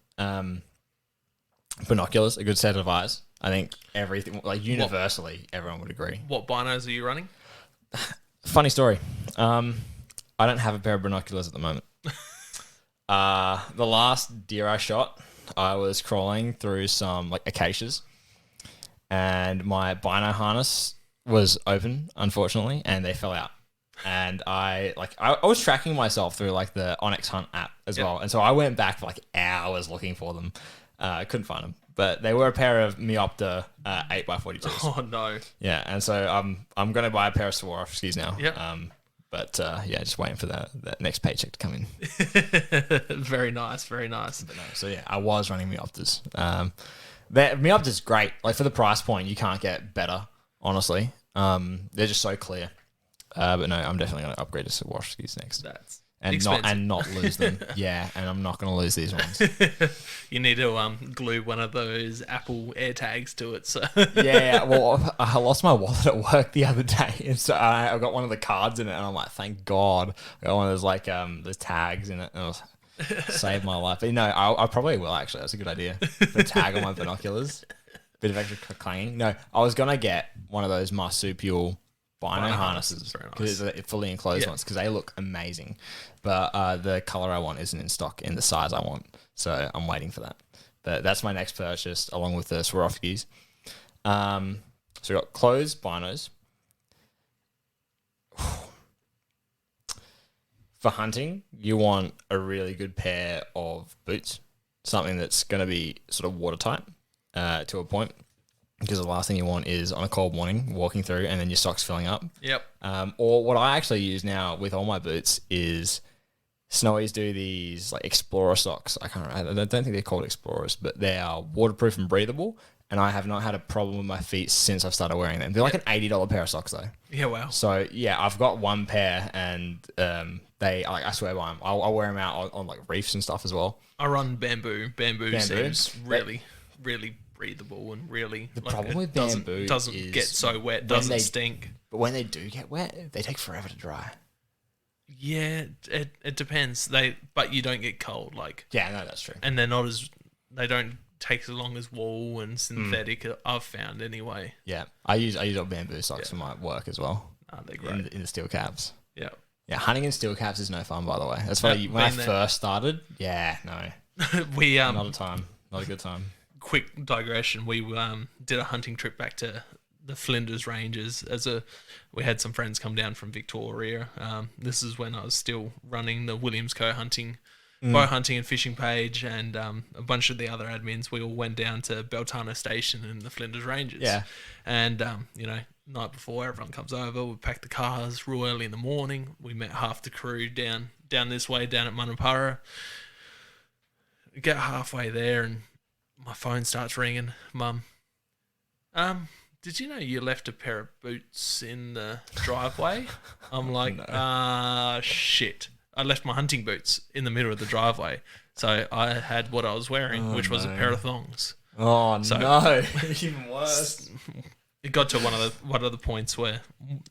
Binoculars, a good set of eyes. I think everything, like universally, everyone would agree. What binos are you running? Funny story. I don't have a pair of binoculars at the moment. The last deer I shot, I was crawling through some like acacias, and my bino harness was open, unfortunately, and they fell out. And I was tracking myself through like the Onyx Hunt app as well, and so I went back for like hours looking for them. I couldn't find them, but they were a pair of Meopta 8x42s. Oh no! Yeah, and so I'm gonna buy a pair of Swarovskis now. Yeah. But just waiting for that next paycheck to come in. Very nice, very nice. But no, so yeah, I was running Meoptas. Meopta's great. Like for the price point, you can't get better. Honestly, they're just so clear. But no, I'm definitely gonna upgrade to Swarovskis next. That's and expensive. not lose them. Yeah, and I'm not going to lose these ones. You need to glue one of those Apple AirTags to it. So yeah, well, I lost my wallet at work the other day, and so I got one of the cards in it, and I'm like, thank God, I got one of those like those tags in it, and it was saved my life. But no, I probably will actually. That's a good idea. Put a tag on my binoculars, bit of extra clanging. No, I was gonna get one of those marsupial bino harnesses because it's fully enclosed ones because they look amazing, but the color I want isn't in stock in the size I want, so I'm waiting for that. But that's my next purchase along with the Swarovskis. So we got clothes, binos. For hunting, you want a really good pair of boots, something that's going to be sort of watertight to a point. Because the last thing you want is on a cold morning walking through and then your socks filling up. Yep. Or what I actually use now with all my boots is Snowies do these like Explorer socks. I don't think they're called Explorers, but they are waterproof and breathable. And I have not had a problem with my feet since I've started wearing them. They're like an $80 pair of socks though. Yeah, wow. So yeah, I've got one pair and I swear by them. I'll wear them out on like reefs and stuff as well. I run bamboo. Bamboo seems really breathable and really the problem with bamboo doesn't get so wet, doesn't stink. But when they do get wet, they take forever to dry. Yeah, it depends. But you don't get cold, like yeah, no, that's true. And they don't take as long as wool and synthetic. I've found anyway. Yeah, I use old bamboo socks for my work as well. They're great in the steel caps. Yeah, yeah. Hunting in steel caps is no fun, by the way. That's why when I first started. Yeah, no, not a good time. Quick digression. We did a hunting trip back to the Flinders Ranges we had some friends come down from Victoria. This is when I was still running the Williams Co hunting, bow hunting and fishing page, and a bunch of the other admins. We all went down to Beltana Station in the Flinders Ranges. Yeah, and night before everyone comes over, we pack the cars real early in the morning. We met half the crew down this way, down at Manapara. We get halfway there and my phone starts ringing. Mum, did you know you left a pair of boots in the driveway? I'm like, shit. I left my hunting boots in the middle of the driveway. So I had what I was wearing, which was a pair of thongs. Oh, so no. Even worse. It got to one of the points where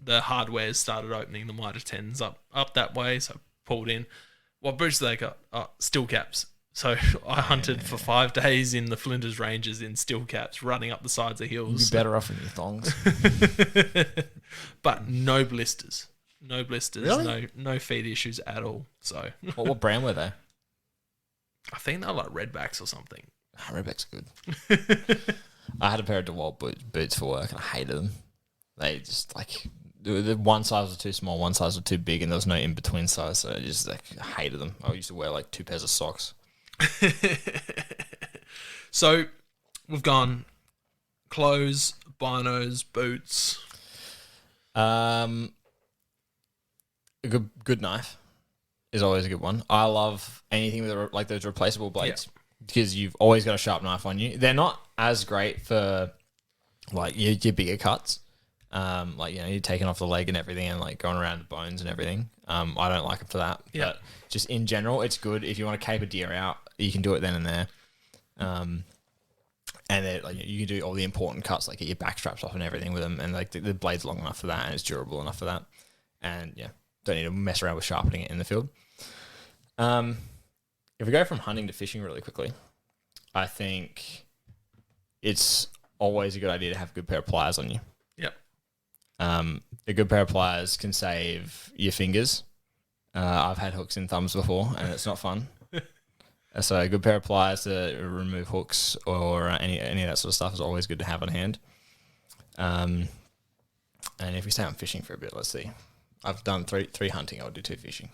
the hardware started opening the Mitre 10s up that way. So I pulled in. What boots do they got? Steel caps. So I hunted for 5 days in the Flinders Ranges in steel caps, running up the sides of hills. You'd be better off in your thongs. But no blisters. No blisters. Really? No feet issues at all. So what brand were they? I think they're like Redbacks or something. Redbacks are good. I had a pair of DeWalt boots for work and I hated them. They just like... The one size was too small, one size was too big, and there was no in-between size, so I just I hated them. I used to wear like 2 pairs of socks. So we've gone clothes, binos, boots. A good knife is always a good one. I love anything with like those replaceable blades because you've always got a sharp knife on you. They're not as great for like your bigger cuts, Like, you know, you're taking off the leg and everything and like going around the bones and everything. I don't like it for that. Yeah. But just in general, it's good. If you want to cape a deer out, you can do it then and there. And then like you can do all the important cuts, like get your back straps off and everything with them, and like the blade's long enough for that, and it's durable enough for that. And yeah, don't need to mess around with sharpening it in the field. If we go from hunting to fishing really quickly, I think it's always a good idea to have a good pair of pliers on you. Yep. A good pair of pliers can save your fingers. I've had hooks in thumbs before, and it's not fun. So a good pair of pliers to remove hooks or any of that sort of stuff is always good to have on hand. And if we stay on fishing for a bit, let's see. I've done three hunting. I'll do 2 fishing.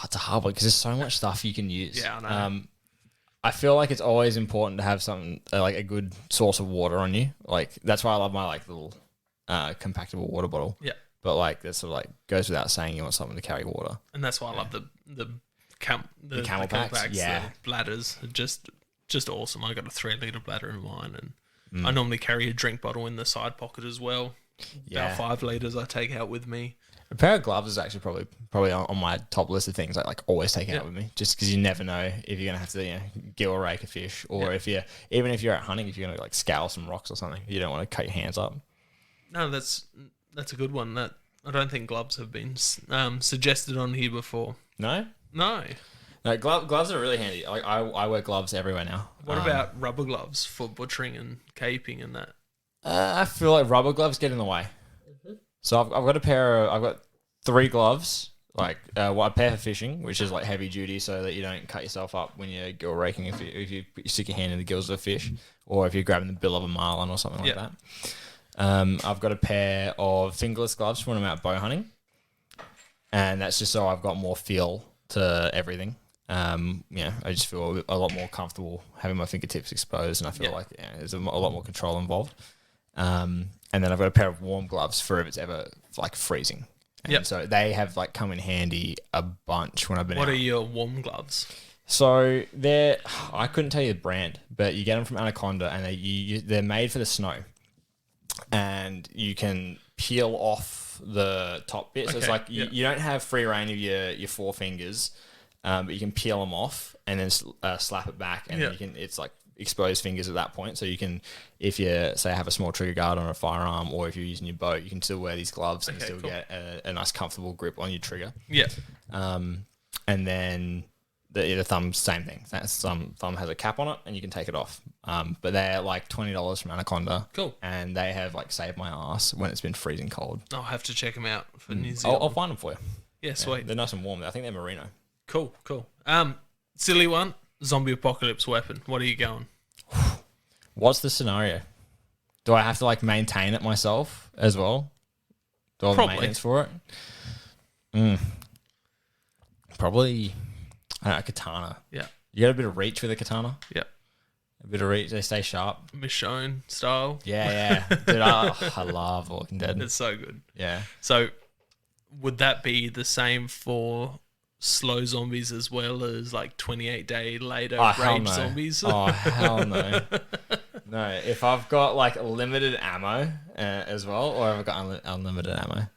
It's a hard one because there's so much stuff you can use. Yeah, I know. I feel like it's always important to have something like a good source of water on you. Like that's why I love my like little compactable water bottle. Yeah. But like that sort of like goes without saying you want something to carry water. And that's why I love the camel packs. Yeah. The bladders are just awesome. I got a 3-litre bladder in mine, and I normally carry a drink bottle in the side pocket as well. Yeah. About 5 litres I take out with me. A pair of gloves is actually probably on my top list of things I like always take out with me, just because you never know if you're gonna have to gill or rake a fish, or if you're out hunting, if you're gonna like scour some rocks or something, you don't want to cut your hands up. No, that's a good one. That I don't think gloves have been suggested on here before. No. Gloves are really handy. Like I wear gloves everywhere now. What about rubber gloves for butchering and caping and that? I feel like rubber gloves get in the way. So I've got 3 gloves, like a pair for fishing, which is like heavy duty, so that you don't cut yourself up when you're gill raking if you stick your hand in the gills of a fish, or if you're grabbing the bill of a marlin or something like that. I've got a pair of fingerless gloves for when I'm out bow hunting, and that's just so I've got more feel to everything. I just feel a lot more comfortable having my fingertips exposed, and I feel like there's a lot more control involved. And then I've got a pair of warm gloves for if it's ever like freezing. And so they have like come in handy a bunch when I've been out. What are your warm gloves? So I couldn't tell you the brand, but you get them from Anaconda, and they're made for the snow, and you can peel off the top bit. So it's like you don't have free reign of your 4 fingers, but you can peel them off and then slap it back, and then it's like exposed fingers at that point. So you can, if you say have a small trigger guard on a firearm, or if you're using your bow, you can still wear these gloves and still get a nice comfortable grip on your trigger. Yeah. And then the thumb, same thing. Thumb has a cap on it, and you can take it off. But they're like $20 from Anaconda. Cool. And they have like saved my ass when it's been freezing cold. I'll have to check them out for New Zealand. I'll find them for you. Yeah, sweet. They're nice and warm. I think they're merino. Cool. Silly one. Zombie apocalypse weapon. What are you going? What's the scenario? Do I have to like maintain it myself as well? Do I have maintenance for it? Probably a katana. Yeah. You got a bit of reach with a katana? Yeah. A bit of reach. They stay sharp. Michonne style. Yeah. Dude, I love Walking Dead. It's so good. Yeah. So would that be the same for slow zombies as well as like 28 day later rage zombies? Oh, hell no. No, if I've got like limited ammo as well, or have I got unlimited ammo?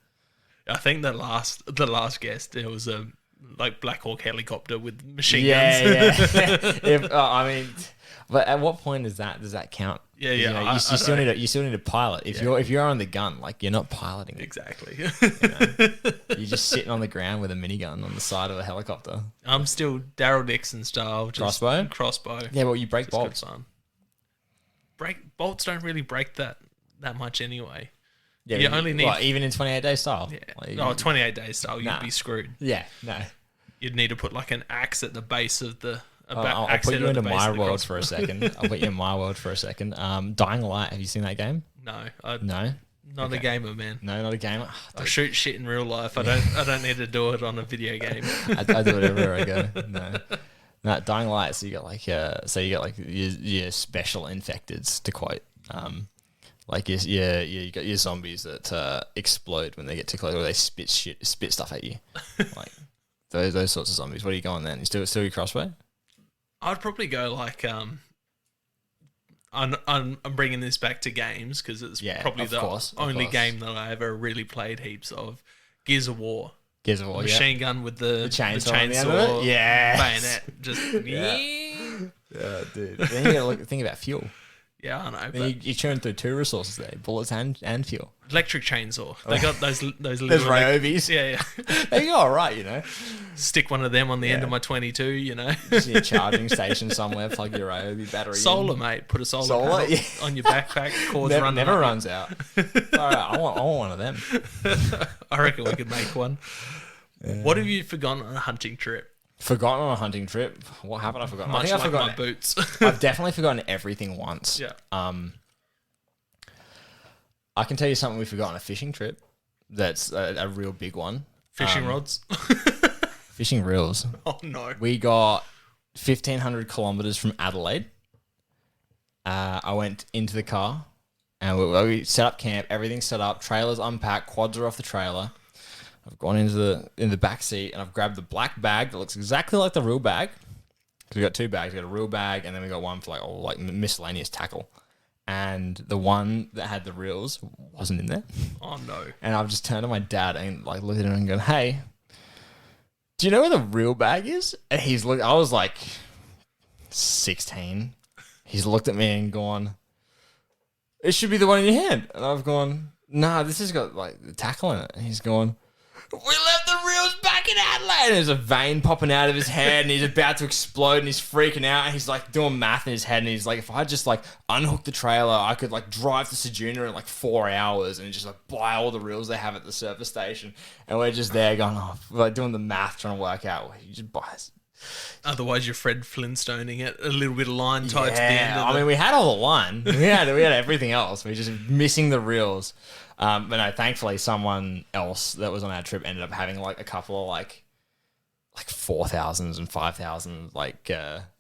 I think the last guest, there was a like Black Hawk helicopter with machine guns. Yeah. But at what point does that count? Yeah. You still need to pilot. If you're on the gun, like you're not piloting it. Exactly. You're just sitting on the ground with a minigun on the side of a helicopter. I'm still Daryl Dixon style. Crossbow. Yeah, well, you break bolts. Bolts don't really break that much anyway. Yeah, you only need even in 28 day style. Yeah. Like, 28 day style, you'd be screwed. Yeah, no. You'd need to put like an axe at the base of the. I'll put you into my world for a second. Dying Light. Have you seen that game? No. No. Not a gamer, man. No, not a gamer. I shoot shit in real life. I don't need to do it on a video game. I do it everywhere I go. No, Dying Light. So you got like your special infecteds, to quote. Like you got your zombies that explode when they get too close, or they spit stuff at you. Like those sorts of zombies. What are you going then? You still your crossbow? I'd probably go like I'm bringing this back to games because it's probably the only game that I ever really played heaps of. Gears of War. Gears of War, machine gun with the chainsaw bayonet. Just yeah, dude. Then you gotta think about fuel. Yeah, I know. Then you churn through two resources there: bullets and fuel. Electric chainsaw. They got those little Ryobies. Yeah. They go all right, you know. Stick one of them on the end of my 22, you know. Just need a charging station somewhere. Plug your Ryobi battery. Solar, in. Mate. Put a solar panel on your backpack. Cords never runs out. All right, I want one of them. I reckon we could make one. Yeah. What have you forgotten on a hunting trip? Forgotten on a hunting trip? What haven't I forgotten? Much I think like I've forgotten my boots. I've definitely forgotten everything once. Yeah. I can tell you something we forgot on a fishing trip. That's a real big one. Fishing rods. Fishing reels. Oh no. We got 1,500 kilometers from Adelaide. I went into the car and we set up camp. Everything's set up. Trailers unpacked. Quads are off the trailer. I've gone in the back seat and I've grabbed the black bag that looks exactly like the real bag. Because we got two bags. We got a real bag and then we got one for like miscellaneous tackle. And the one that had the reels wasn't in there. Oh no. And I've just turned to my dad and like looked at him and gone, "Hey, do you know where the real bag is?" And I was like 16. He's looked at me and gone, "It should be the one in your hand." And I've gone, "Nah, this has got like the tackle in it." And he's gone, "We left the reels back in Adelaide." And there's a vein popping out of his head and he's about to explode and he's freaking out and he's like doing math in his head and he's like, if I just like unhook the trailer, I could like drive to Ceduna in like 4 hours and just like buy all the reels they have at the service station. And we're just there going, like doing the math, trying to work out what you just buy. Otherwise, you're Fred Flintstoning it. A little bit of line tied to the end of I mean, we had all the line. We had everything else. We were just missing the reels. But no, thankfully, someone else that was on our trip ended up having like a couple of like 4,000s and 5,000 like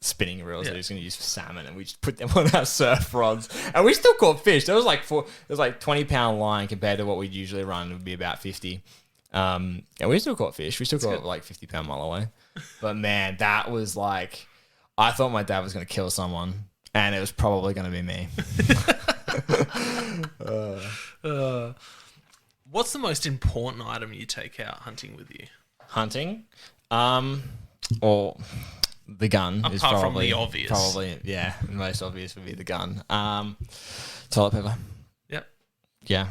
spinning reels that he was going to use for salmon, and we just put them on our surf rods, and we still caught fish. There was like 20-pound line compared to what we'd usually run. It would be about 50. And we still caught fish. We still caught like 50-pound mile away. But man, that was like, I thought my dad was going to kill someone, and it was probably going to be me. What's the most important item you take out hunting with you? Hunting? Or the gun. Apart is probably, from the obvious. Probably, yeah. The most obvious would be the gun. Toilet paper. Yep. Yeah.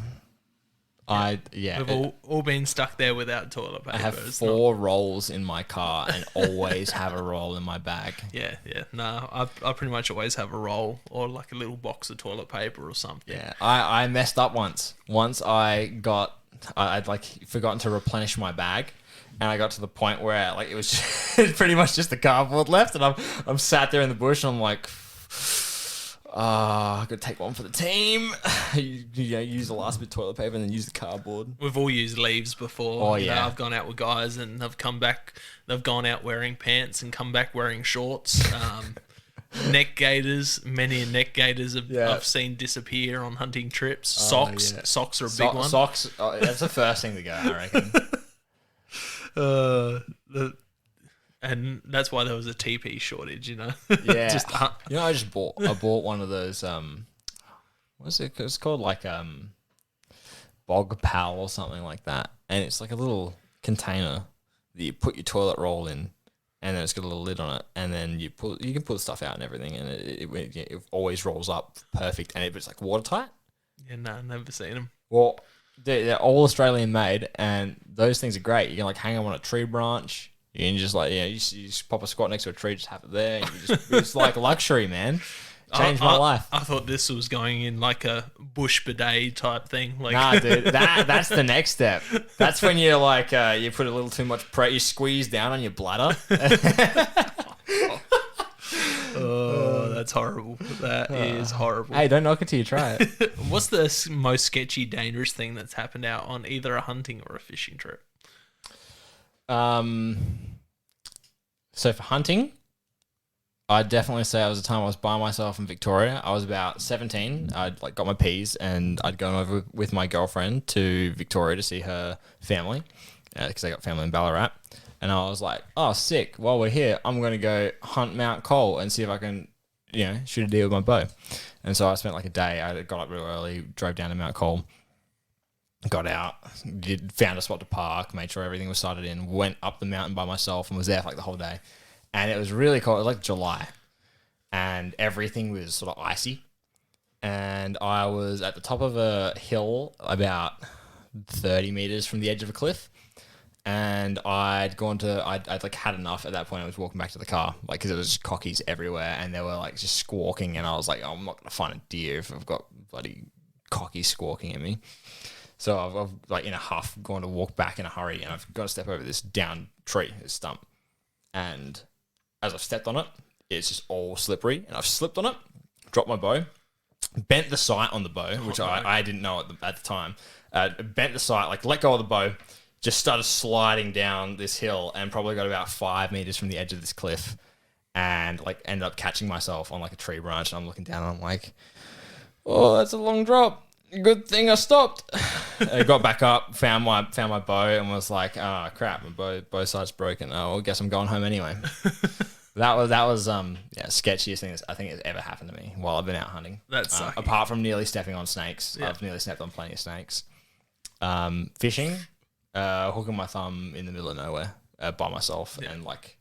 We've all been stuck there without toilet paper. I have 4 rolls in my car and always have a roll in my bag. Yeah. No, I pretty much always have a roll or like a little box of toilet paper or something. Yeah, I messed up once. Once I'd like forgotten to replenish my bag, and I got to the point where like it was just pretty much just the cardboard left, and I'm sat there in the bush and I'm like, I could take one for the team. Use the last bit of toilet paper and then use the cardboard. We've all used leaves before. Oh, yeah. I've gone out with guys and they've come back. They've gone out wearing pants and come back wearing shorts. Neck gaiters. Many neck gaiters I've seen disappear on hunting trips. Socks. Yeah. Socks are a big one. Socks. That's the first thing to go, I reckon. And that's why there was a TP shortage, you know. Yeah. I bought one of those. What's it? It's called like Bog Pal or something like that, and it's like a little container that you put your toilet roll in, and then it's got a little lid on it, and then you can pull stuff out and everything, and it always rolls up perfect, and it's like watertight. Yeah, no, never seen them. Well, they're all Australian made, and those things are great. You can like hang them on a tree branch. You can just like, you just pop a squat next to a tree, just have it there. And it's like luxury, man. Changed my life. I thought this was going in like a bush bidet type thing. Like, nah, dude, that's the next step. That's when you're like, you put a little too much pressure, you squeeze down on your bladder. Oh, that's horrible. That is horrible. Hey, don't knock it till you try it. What's the most sketchy, dangerous thing that's happened out on either a hunting or a fishing trip? So for hunting, I'd definitely say it was a time I was by myself in Victoria. I was about 17. I'd like got my P's and I'd gone over with my girlfriend to Victoria to see her family because they got family in Ballarat. And I was like, oh, sick. While we're here, I'm going to go hunt Mount Cole and see if I can, shoot a deer with my bow. And so I spent like a day. I got up real early, drove down to Mount Cole, got out, found a spot to park, made sure everything was started in, went up the mountain by myself and was there for like the whole day. And it was really cold. It was like July and everything was sort of icy. And I was at the top of a hill about 30 meters from the edge of a cliff. And I'd like had enough at that point. I was walking back to the car, like, because it was just cockies everywhere and they were like just squawking. And I was like, oh, I'm not going to find a deer if I've got bloody cockies squawking at me. So I've like in a huff gone to walk back in a hurry and I've got to step over this down tree, this stump. And as I've stepped on it, it's just all slippery and I've slipped on it, dropped my bow, bent the sight on the bow, which I didn't know at the time. Bent the sight, like let go of the bow, just started sliding down this hill and probably got about 5 meters from the edge of this cliff and like ended up catching myself on like a tree branch. And I'm looking down and I'm like, oh, that's a long drop. Good thing I stopped. I got back up, found my bow and was like, oh crap, my bow sight's broken. Oh, well, I guess I'm going home anyway. That was sketchiest thing I think has ever happened to me while I've been out hunting. That's apart from nearly stepping on snakes. Yeah. I've nearly stepped on plenty of snakes. Fishing, hooking my thumb in the middle of nowhere by myself and like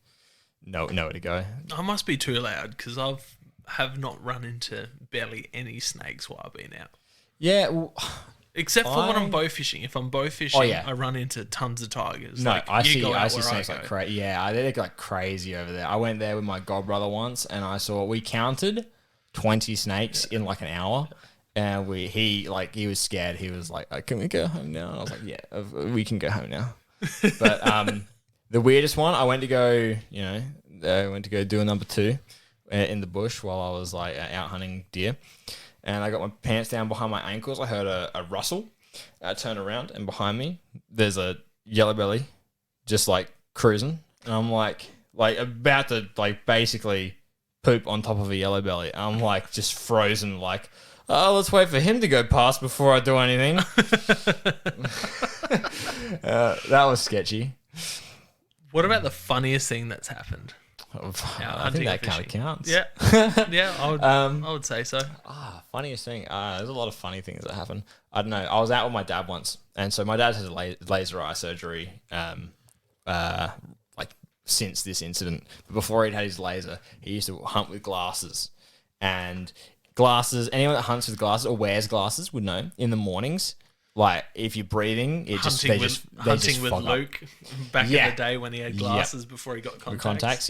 nowhere to go. I must be too loud because have not run into barely any snakes while I've been out. Yeah, well, except for when I'm bow fishing. If I'm bow fishing, I run into tons of tigers. No, like, I see snakes like crazy. Yeah, they're like crazy over there. I went there with my godbrother once, and we counted 20 snakes in like an hour. And he was scared. He was like, "Can we go home now?" And I was like, "Yeah, we can go home now." But the weirdest one, I went to go do a number 2 in the bush while I was like out hunting deer. And I got my pants down behind my ankles. I heard a rustle. I turned around, and behind me, there's a yellow belly just like cruising. And I'm like about to like basically poop on top of a yellow belly. I'm like just frozen, like, oh, let's wait for him to go past before I do anything. That was sketchy. What about the funniest thing that's happened? I think that kind of counts. Yeah, yeah, I would say so. Funniest thing. There's a lot of funny things that happen. I don't know. I was out with my dad once, and so my dad had laser eye surgery. Like since this incident, but before he'd had his laser, he used to hunt with glasses. And glasses. Anyone that hunts with glasses or wears glasses would know. In the mornings, like if you're breathing, hunting with Luke back in the day when he had glasses before he got contacts.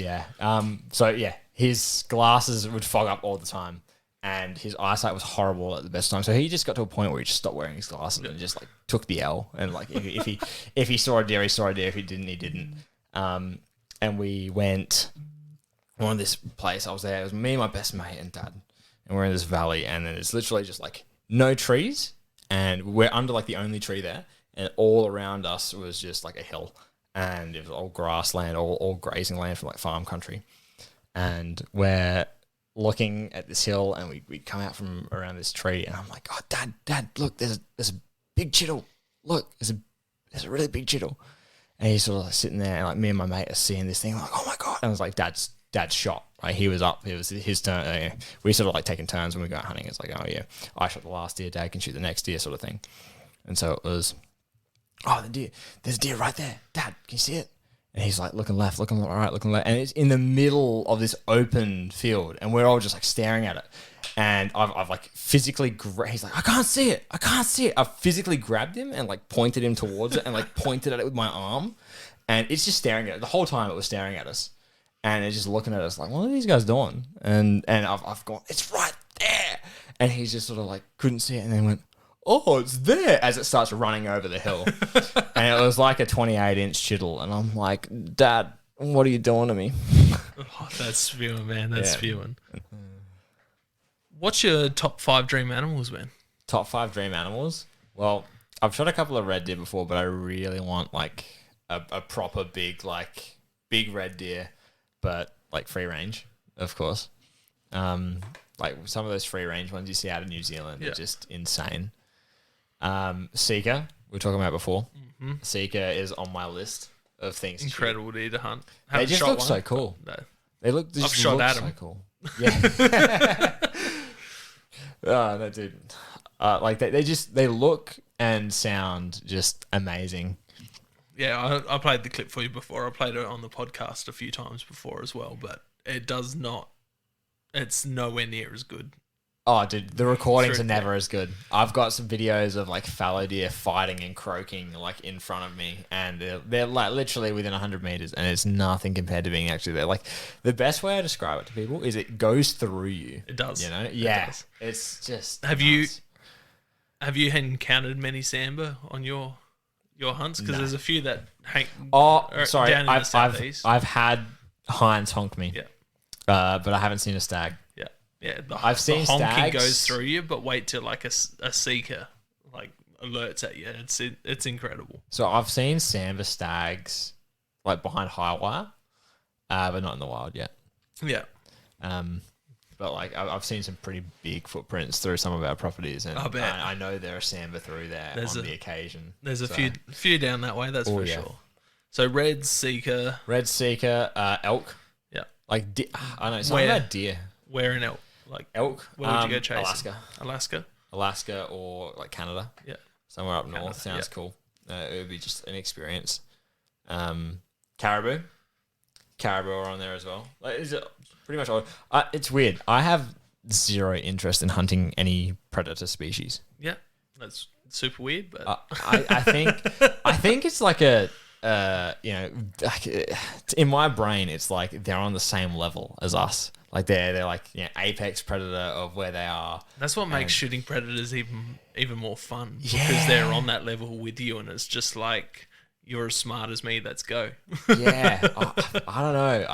So yeah, his glasses would fog up all the time, and his eyesight was horrible at the best time. So he just got to a point where he just stopped wearing his glasses and just like took the L. And like if he saw a deer, he saw a deer. If he didn't, he didn't. And we went on this place. I was there. It was me, my best mate, and dad, and we're in this valley, and then it's literally just like no trees. And we're under like the only tree there, and all around us was just like a hill, and it was all grassland, all grazing land from like farm country. And we're looking at this hill, and we come out from around this tree, and I'm like, "Oh, Dad, look, there's a big chital. Look, there's a really big chital." And he's sort of like sitting there, and like me and my mate are seeing this thing, like, "Oh my god!" And I was like, "Dad's shot." Like he was up. It was his turn. We sort of like taking turns when we go out hunting. It's like, oh yeah, I shot the last deer. Dad can shoot the next deer, sort of thing. And so it was, oh, the deer. There's a deer right there. Dad, can you see it? And he's like looking left, looking right, looking left, and it's in the middle of this open field, and we're all just like staring at it. And I've like physically, he's like, I can't see it. I physically grabbed him and like pointed him towards it and like pointed at it with my arm, and it's just staring at it. The whole time it was staring at us. And it's just looking at us like, what are these guys doing? And I've gone, it's right there. And he's just sort of like, couldn't see it. And then went, oh, it's there, as it starts running over the hill. And it was like a 28-inch chital. And I'm like, Dad, what are you doing to me? Oh, that's spewing, man. That's spewing. What's your top 5 dream animals, man? Top 5 dream animals? Well, I've shot a couple of red deer before, but I really want like a proper big red deer. But like free range, of course. Like some of those free range ones you see out of New Zealand are just insane. Seeker, we were talking about before. Mm-hmm. Seeker is on my list. of things. Incredible deer to hunt. They just look so cool. No. They look. They I've just shot look at 'em. so cool. Yeah. Oh no, dude. Like they look and sound just amazing. Yeah, I played the clip for you before. I played it on the podcast a few times before as well, but it does not. It's nowhere near as good. Oh, dude, the recordings are never as good. I've got some videos of like fallow deer fighting and croaking like in front of me, and they're like literally within 100 meters, and it's nothing compared to being actually there. Like the best way I describe it to people is it goes through you. It does. You know? It Yeah. does. It's just. Have you encountered many sambar on your hunts? Because there's a few that hang. Sorry. Down in the southeast. I've had hinds honk me. Yeah. But I haven't seen a stag. Yeah. Yeah. I've seen the honking stags. goes through you, but wait till like a seeker like alerts at you. It's incredible. So I've seen sambar stags like behind high wire, but not in the wild yet. Yeah. But like I've seen some pretty big footprints through some of our properties, and I bet. I know there are sambar through there on the occasion. There's a few down that way. That's for sure. So red seeker, elk. Yeah. Like I know something about deer. Where in elk? Like elk. Where would you go chasing? Alaska or like Canada. Yeah. Somewhere up north. Sounds cool. It would be just an experience. Caribou are on there as well. Like, is it pretty much all? It's weird. I have zero interest in hunting any predator species. Yeah, that's super weird. But I think it's like a in my brain, it's like they're on the same level as us. Like they're like apex predator of where they are. That's what makes shooting predators even more fun because they're on that level with you, and it's just like you're as smart as me. Let's go. Yeah, I don't know.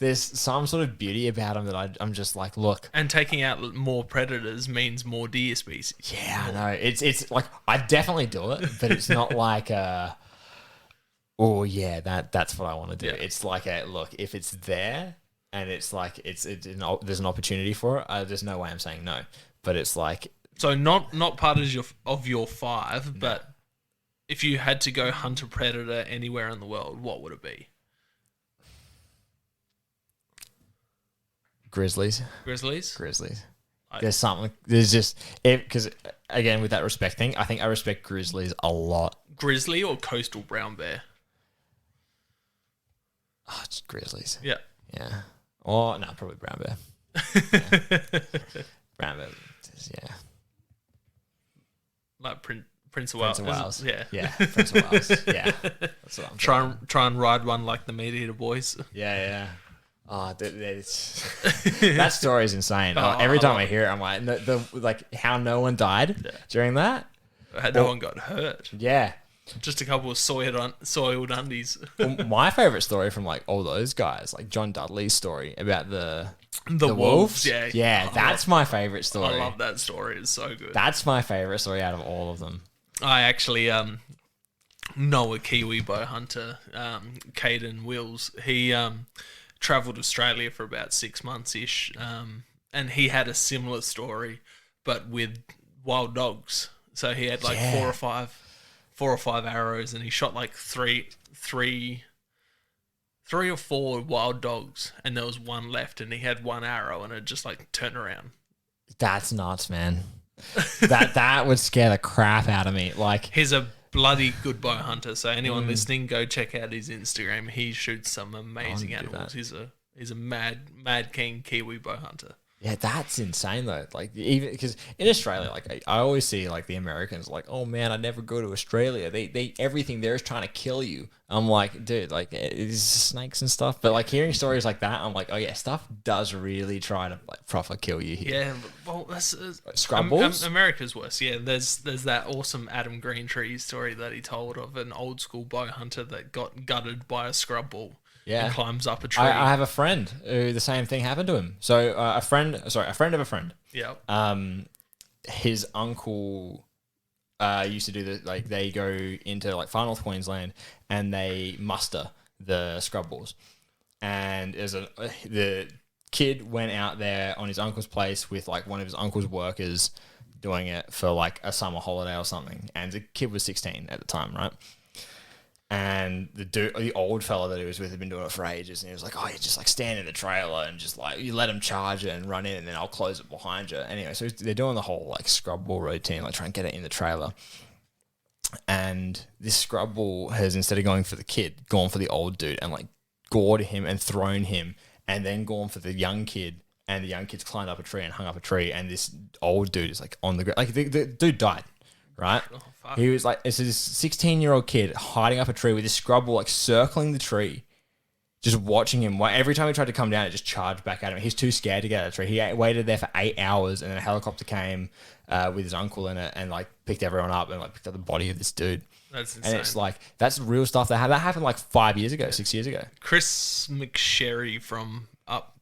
There's some sort of beauty about them that I'm just like, look. And taking out more predators means more deer species. Yeah, I know. It's like I definitely do it, but it's not like oh yeah, that's what I want to do. Yeah. It's like look, if it's there. And it's like there's an opportunity for it. There's no way I'm saying no, but it's like so not part of your 5, no. But if you had to go hunt a predator anywhere in the world, what would it be? Grizzlies. There's something. There's just because again with that respect thing, I think I respect grizzlies a lot. Grizzly or coastal brown bear? Oh, it's grizzlies. Yeah. Yeah. Oh, no, probably brown bear. Yeah. Brown bear, yeah. Like Prince of Wales. Yeah. Yeah, Prince of Wales. Yeah. That's what I'm try and ride one like the Meat Eater boys. Yeah. Oh, that story is insane. Every time I hear it, I'm like, like how no one died during that. No one got hurt. Yeah. Just a couple of soiled undies. Well, my favorite story from like all those guys, like John Dudley's story about the wolves. Yeah, that's my favorite story. I love that story. It's so good. That's my favorite story out of all of them. I actually know a Kiwi bow hunter, Caden Wills. He travelled Australia for about 6 months ish, and he had a similar story, but with wild dogs. So he had like 4 or 5 arrows, and he shot like three or four wild dogs, and there was one left, and he had 1 arrow, and it just like turned around. That's nuts, man. that would scare the crap out of me. Like, he's a bloody good bow hunter. So anyone listening, go check out his Instagram. He shoots some amazing animals. He's a mad keen Kiwi bow hunter. Yeah, that's insane though. Like even because in Australia, like I always see like the Americans like, oh man, I never go to Australia. They everything there is trying to kill you. I'm like, dude, like it's snakes and stuff. But like hearing stories like that, I'm like, oh yeah, stuff does really try to like proper kill you here. Yeah, well that's scrub balls. America's worse. Yeah, there's that awesome Adam Greentree story that he told of an old school bow hunter that got gutted by a scrub ball. Yeah, and climbs up a tree. I have a friend who the same thing happened to him. So a friend of a friend. Yeah. His uncle used to do they go into like far north Queensland and they muster the scrub balls. And the kid went out there on his uncle's place with like one of his uncle's workers doing it for like a summer holiday or something. And the kid was 16 at the time, right? And the old fella that he was with had been doing it for ages, and he was like, "Oh, you just like stand in the trailer and just like you let him charge it and run in, and then I'll close it behind you." Anyway, so they're doing the whole like scrub ball routine, like trying to get it in the trailer. And this scrub ball has, instead of going for the kid, gone for the old dude and like gored him and thrown him, and then gone for the young kid, and the young kid's climbed up a tree and hung up a tree, and this old dude is like on the ground, like the dude died. Right? Oh, he was like, it's this 16-year-old kid hiding up a tree with his scrub ball like circling the tree, just watching him. Every time he tried to come down, it just charged back at him. He's too scared to get out of the tree. He waited there for 8 hours, and then a helicopter came with his uncle in it and like picked everyone up and like picked up the body of this dude. That's insane. And it's like, that's real stuff that happened like 5 years ago, 6 years ago. Chris McSherry from up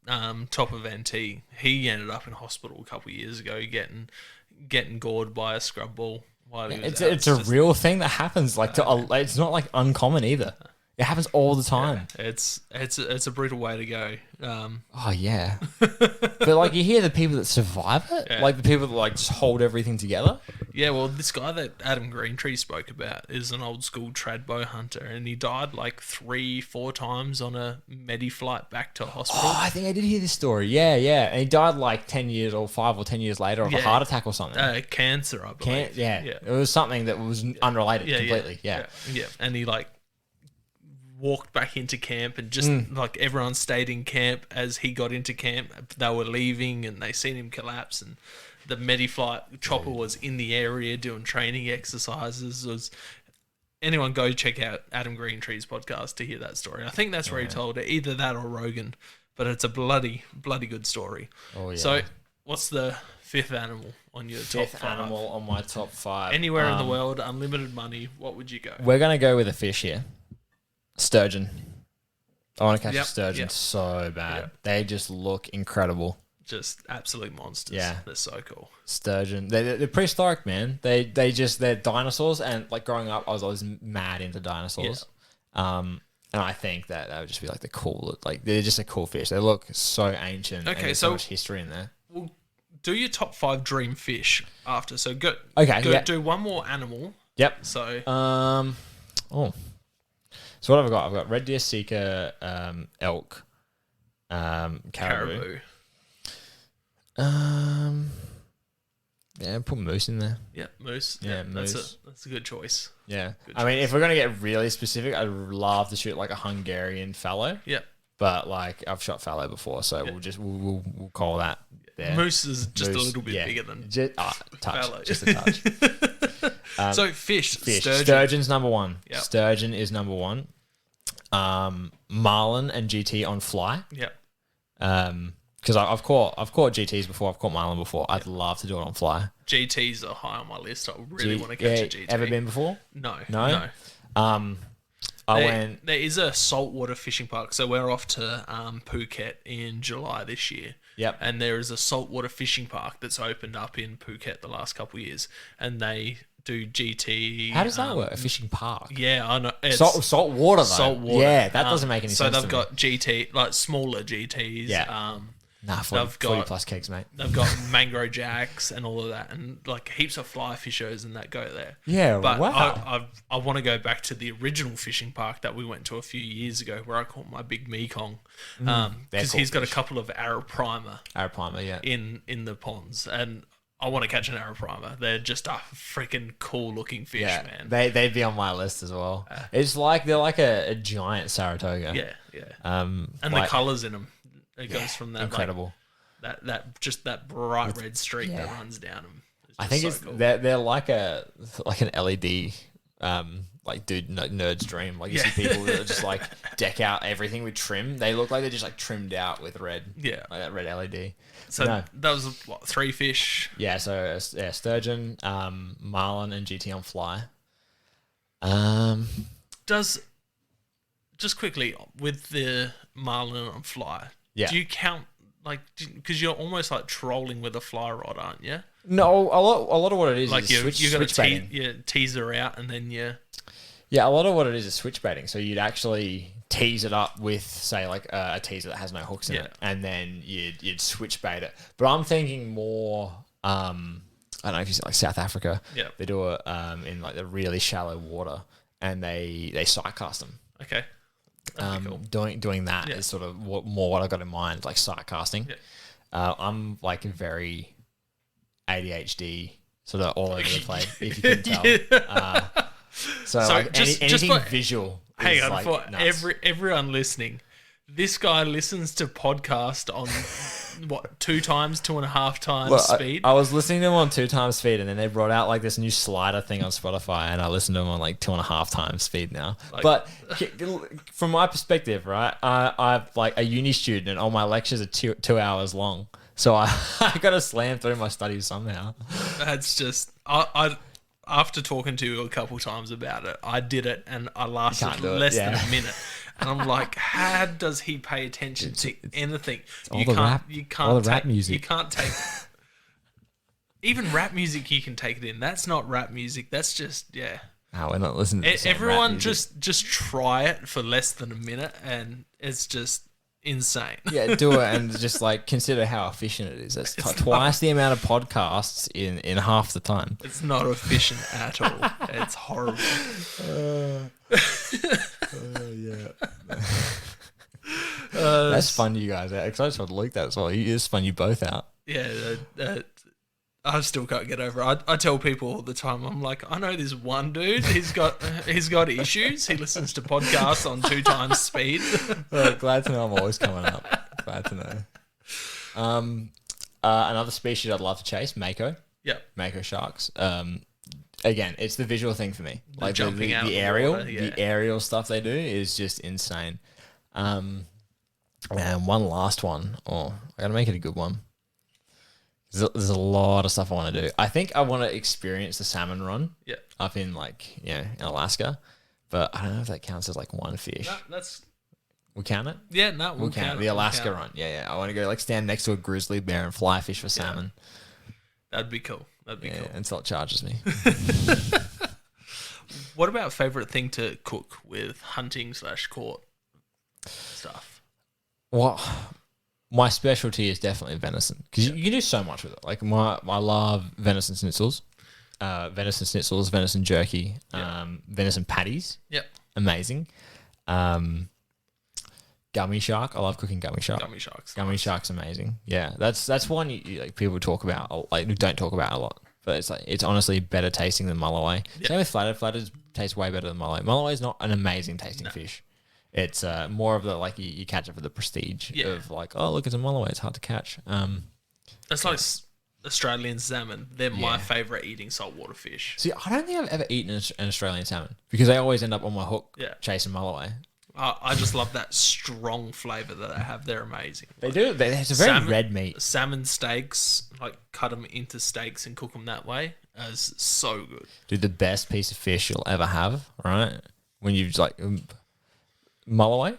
top of NT, he ended up in hospital a couple of years ago getting gored by a scrub ball. It's a real thing that happens. Like it's not like uncommon either. It happens all the time. Yeah, it's a brutal way to go. Oh yeah, but like you hear the people that survive it, like the people that like just hold everything together. Yeah, well, this guy that Adam Greentree spoke about is an old school trad bow hunter, and he died like 3-4 times on a medi flight back to hospital. Oh, I think I did hear this story. Yeah, and he died like 10 years or 5 or 10 years later of a heart attack or something. Cancer, I believe. Yeah, it was something that was unrelated completely. Yeah, and he like walked back into camp, and just like everyone stayed in camp as he got into camp. They were leaving and they seen him collapse, and the Mediflight chopper was in the area doing training exercises. Anyone go check out Adam Greentree's podcast to hear that story. I think that's where he told it, either that or Rogan, but it's a bloody good story. Oh yeah. So what's the fifth animal on your top 5? Fifth animal on my top 5. Anywhere in the world, unlimited money, what would you go? We're going to go with a fish here. Sturgeon. I want to catch a sturgeon so bad. Yep. They just look incredible. Just absolute monsters. Yeah. They're so cool. Sturgeon. They're prehistoric, man. They're dinosaurs, and like growing up, I was always mad into dinosaurs. Yeah. And I think that would just be like the coolest. Like they're just a cool fish. They look so ancient. Okay, and there's so much history in there. We'll do your top 5 dream fish after. So go do one more animal. Yep. So So what have I got? I've got red deer, sika, elk, caribou. Yeah, put moose in there. Yeah, moose. Yeah, moose. That's a good choice. Yeah. I mean, if we're going to get really specific, I'd love to shoot like a Hungarian fallow. Yeah. But like I've shot fallow before, so we'll call that there. Moose is just a little bit bigger than fallow. Just a touch. So fish. Sturgeon's number 1. Yep. Sturgeon is number 1. Marlin and GT on fly. Yeah. Because I've caught GTs before. I've caught marlin before. I'd love to do it on fly. GTs are high on my list. I really want to catch a GT. Ever been before? No. There is a saltwater fishing park. So we're off to Phuket in July this year. Yep. And there is a saltwater fishing park that's opened up in Phuket the last couple of years, and they do GT. How does that work? A fishing park? Yeah, I know. Salt water, though. Salt water. Yeah, that doesn't make any sense. So they've got GT, like smaller GTs. Yeah. 40 plus kegs, mate. They've got mangrove jacks and all of that, and like heaps of fly fishers and that go there. Yeah, but wow. I want to go back to the original fishing park that we went to a few years ago, where I caught my big Mekong, because he's got a couple of Araprimer. Yeah. In the ponds, and I want to catch an Araprimer. They're just a freaking cool looking fish, man. They'd be on my list as well. It's like they're like a giant Saratoga. Yeah. And the colours in them. It goes from that incredible, like, that bright red streak that runs down them. I think cool. They're like an LED like nerd's dream. Like you see people that just like deck out everything with trim. They look like they're just like trimmed out with red. Yeah, like that red LED. So that was what, 3 fish. Yeah, so sturgeon, marlin, and GT on fly. Just quickly with the marlin on fly. Yeah. Do you count, like, because you're almost like trolling with a fly rod, aren't you? No, a lot of what it is like is you're going to tease her out, and then Yeah, a lot of what it is switch baiting. So you'd actually tease it up with, say, like a teaser that has no hooks in it, and then you'd switch bait it. But I'm thinking more, I don't know if you see like South Africa. Yeah. They do it in like the really shallow water. and they sight cast them. Okay. That'd be cool. Doing that is sort of what I got in mind, like sight casting. Yeah. I'm like very ADHD, sort of all over the place, if you can tell. So like anything visual. Hang on, like for nuts. everyone listening, this guy listens to podcast on what 2.5 times speed. I was listening to them on 2 times speed, and then they brought out like this new slider thing on Spotify, and I listen to them on like 2.5 times speed now. But from my perspective, right, I'm like a uni student, and all my lectures are 2 hours long, so I got to slam through my studies somehow. That's just I after talking to you a couple times about it, I did it, and I lasted less than a minute. And I'm like, how does he pay attention to anything? All the rap music. You can't take even rap music. You can take it in. That's not rap music. That's just No, we're not listening to the same everyone rap music. just try it for less than a minute, and it's just insane. Yeah, do it and just like consider how efficient it is. That's twice the amount of podcasts in half the time. It's not efficient at all. It's horrible. That's fun, you guys. Because I just want to leak that as well. You just spun you both out. Yeah, I still can't get over it. I tell people all the time, I'm like, I know this one dude. He's got issues. He listens to podcasts on 2 times speed. Well, glad to know I'm always coming up. Glad to know. Another species I'd love to chase, mako. Yep. Mako sharks. Again, it's the visual thing for me. Like jumping out the aerial, the aerial stuff they do is just insane. And one last one. Oh, I gotta make it a good one. There's a lot of stuff I want to do. I think I want to experience the salmon run. Yeah. Up in in Alaska, but I don't know if that counts as like one fish. No, that's. We count it. Yeah, no, we'll count it. The Alaska run. Yeah. I want to go like stand next to a grizzly bear and fly fish for salmon. That'd be cool. Cool. Until it charges me. What about favorite thing to cook with hunting / court stuff? Well, my specialty is definitely venison because you can do so much with it. Like I love venison schnitzels, venison jerky, venison patties. Yep, amazing. Gummy shark. I love cooking gummy shark. Gummy shark's amazing. Yeah, that's one you like people talk about. Like don't talk about a lot, but it's honestly better tasting than mulloway. Yep. Same with flathead. Flathead tastes way better than mulloway. Mulloway is not an amazing tasting fish. It's more of the like you catch it for the prestige of like, oh look, it's a mulloway. It's hard to catch. That's like Australian salmon. They're my favourite eating saltwater fish. See, I don't think I've ever eaten an Australian salmon because they always end up on my hook chasing mulloway. I just love that strong flavour that they have. They're amazing. They do. It's a very red meat. Salmon steaks, like cut them into steaks and cook them that way, is so good. Dude, the best piece of fish you'll ever have, right? When you like mulloway,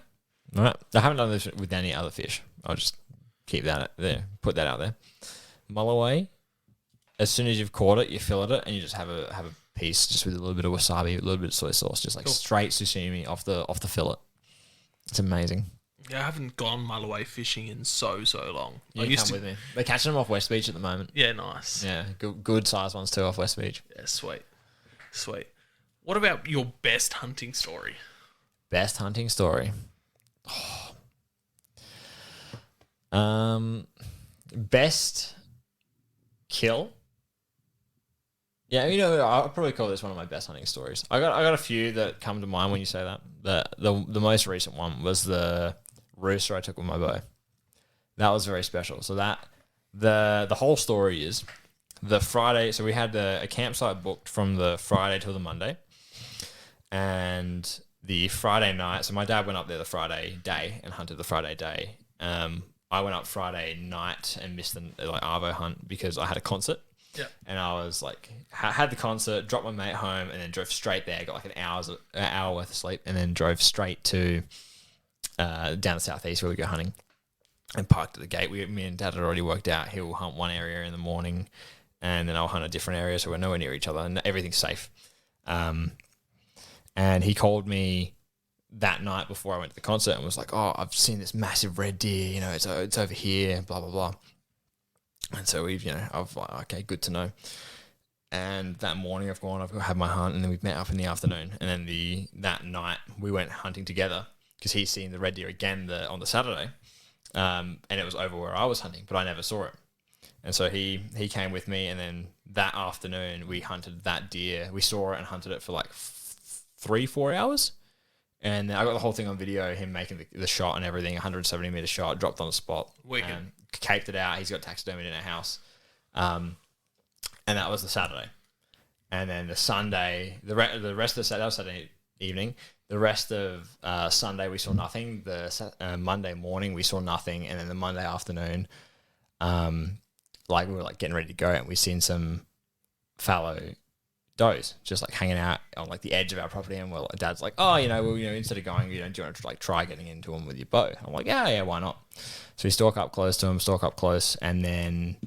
right? I haven't done this with any other fish. I'll just keep that there, put that out there. Mulloway, as soon as you've caught it, you fillet it, and you just have a piece just with a little bit of wasabi, a little bit of soy sauce, just like straight sashimi off the fillet. It's amazing. Yeah, I haven't gone mulloway fishing in so long. You come with me. They're catching them off West Beach at the moment. Yeah, nice. Yeah, good size ones too off West Beach. Yeah, sweet. What about your best hunting story? Best hunting story. Best kill. Yeah, I'll probably call this one of my best hunting stories. I got a few that come to mind when you say that. The most recent one was the rooster I took with my bow. That was very special. So that the whole story is the Friday. So we had a campsite booked from the Friday till the Monday, and the Friday night. So my dad went up there the Friday day and hunted the Friday day. I went up Friday night and missed the arvo hunt because I had a concert. Yeah. And I was like, had the concert, dropped my mate home, and then drove straight there. Got like an hour worth of sleep, and then drove straight to down the southeast where we go hunting, and parked at the gate. Me and Dad had already worked out he'll hunt one area in the morning, and then I'll hunt a different area, so we're nowhere near each other, and everything's safe. And he called me that night before I went to the concert and was like, "Oh, I've seen this massive red deer. It's over here. Blah blah blah." And so I've like, okay, good to know. And that morning I've had my hunt, and then we've met up in the afternoon. And then that night we went hunting together because he's seen the red deer again on the Saturday. And it was over where I was hunting, but I never saw it. And so he came with me, and then that afternoon we hunted that deer. We saw it and hunted it for like 3-4 hours. And I got the whole thing on video, him making the shot and everything, 170 meter shot, dropped on the spot. Wicked. Caped it out. He's got taxidermied in our house. And that was the Saturday. And then the Sunday, the rest of the Saturday, that was Saturday evening. The rest of Sunday, we saw nothing. The Monday morning, we saw nothing. And then the Monday afternoon, like we were like getting ready to go, and we seen some fallow does just like hanging out on like the edge of our property. And Dad's like, oh, instead of going, do you want to like try getting into them with your bow? I'm like, yeah, why not? So we stalk up close to him, and then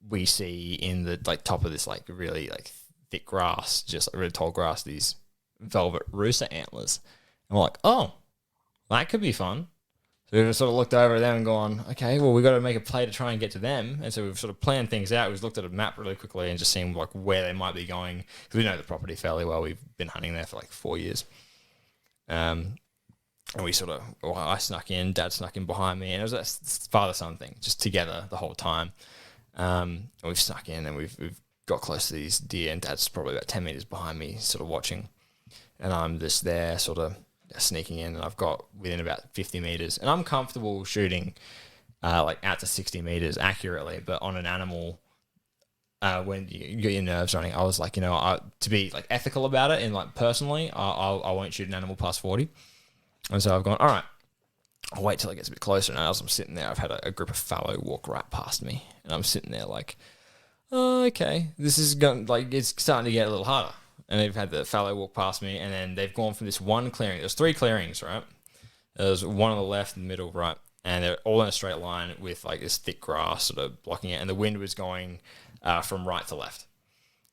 we see in the like top of this like really like thick grass, just like really tall grass, these velvet rooster antlers. And we're like, oh, that could be fun. So we've sort of looked over at them and gone, okay, well, we've got to make a play to try and get to them. And so we've sort of planned things out. We've looked at a map really quickly and just seen like where they might be going, because we know the property fairly well. We've been hunting there for like 4 years. And we I snuck in, Dad snuck in behind me, and it was a father-son thing, just together the whole time. And we've snuck in, and we've got close to these deer, and Dad's probably about 10 meters behind me, sort of watching. And I'm just there sort of sneaking in, and I've got within about 50 meters, and I'm comfortable shooting like out to 60 meters accurately. But on an animal, when you get your nerves running, I was like, to be like ethical about it, and like personally, I won't shoot an animal past 40. And so I've gone, all right, I'll wait till it gets a bit closer. And as I'm sitting there, I've had a group of fallow walk right past me, and I'm sitting there like, oh, okay, this is going, like, it's starting to get a little harder. And they've had the fallow walk past me, and then they've gone from this one clearing. There's 3 clearings, right? There's one on the left, in the middle, right? And they're all in a straight line with like this thick grass sort of blocking it, and the wind was going from right to left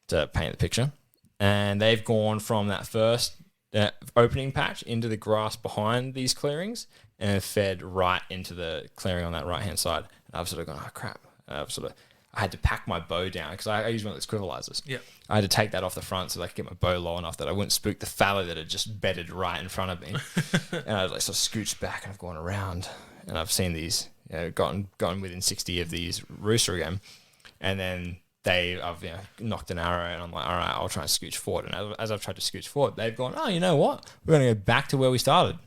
to paint the picture. And they've gone from that first opening patch into the grass behind these clearings, and fed right into the clearing on that right-hand side. And I've sort of gone, oh, crap. I had to pack my bow down because I use one of those quivilizers. Yeah. I had to take that off the front so that I could get my bow low enough that I wouldn't spook the fallow that had just bedded right in front of me. And I like sort of scooched back, and I've gone around, and I've seen these, gotten within 60 of these rooster again. And then I've knocked an arrow, and I'm like, all right, I'll try and scooch forward. And as I've tried to scooch forward, they've gone, oh, you know what? We're going to go back to where we started.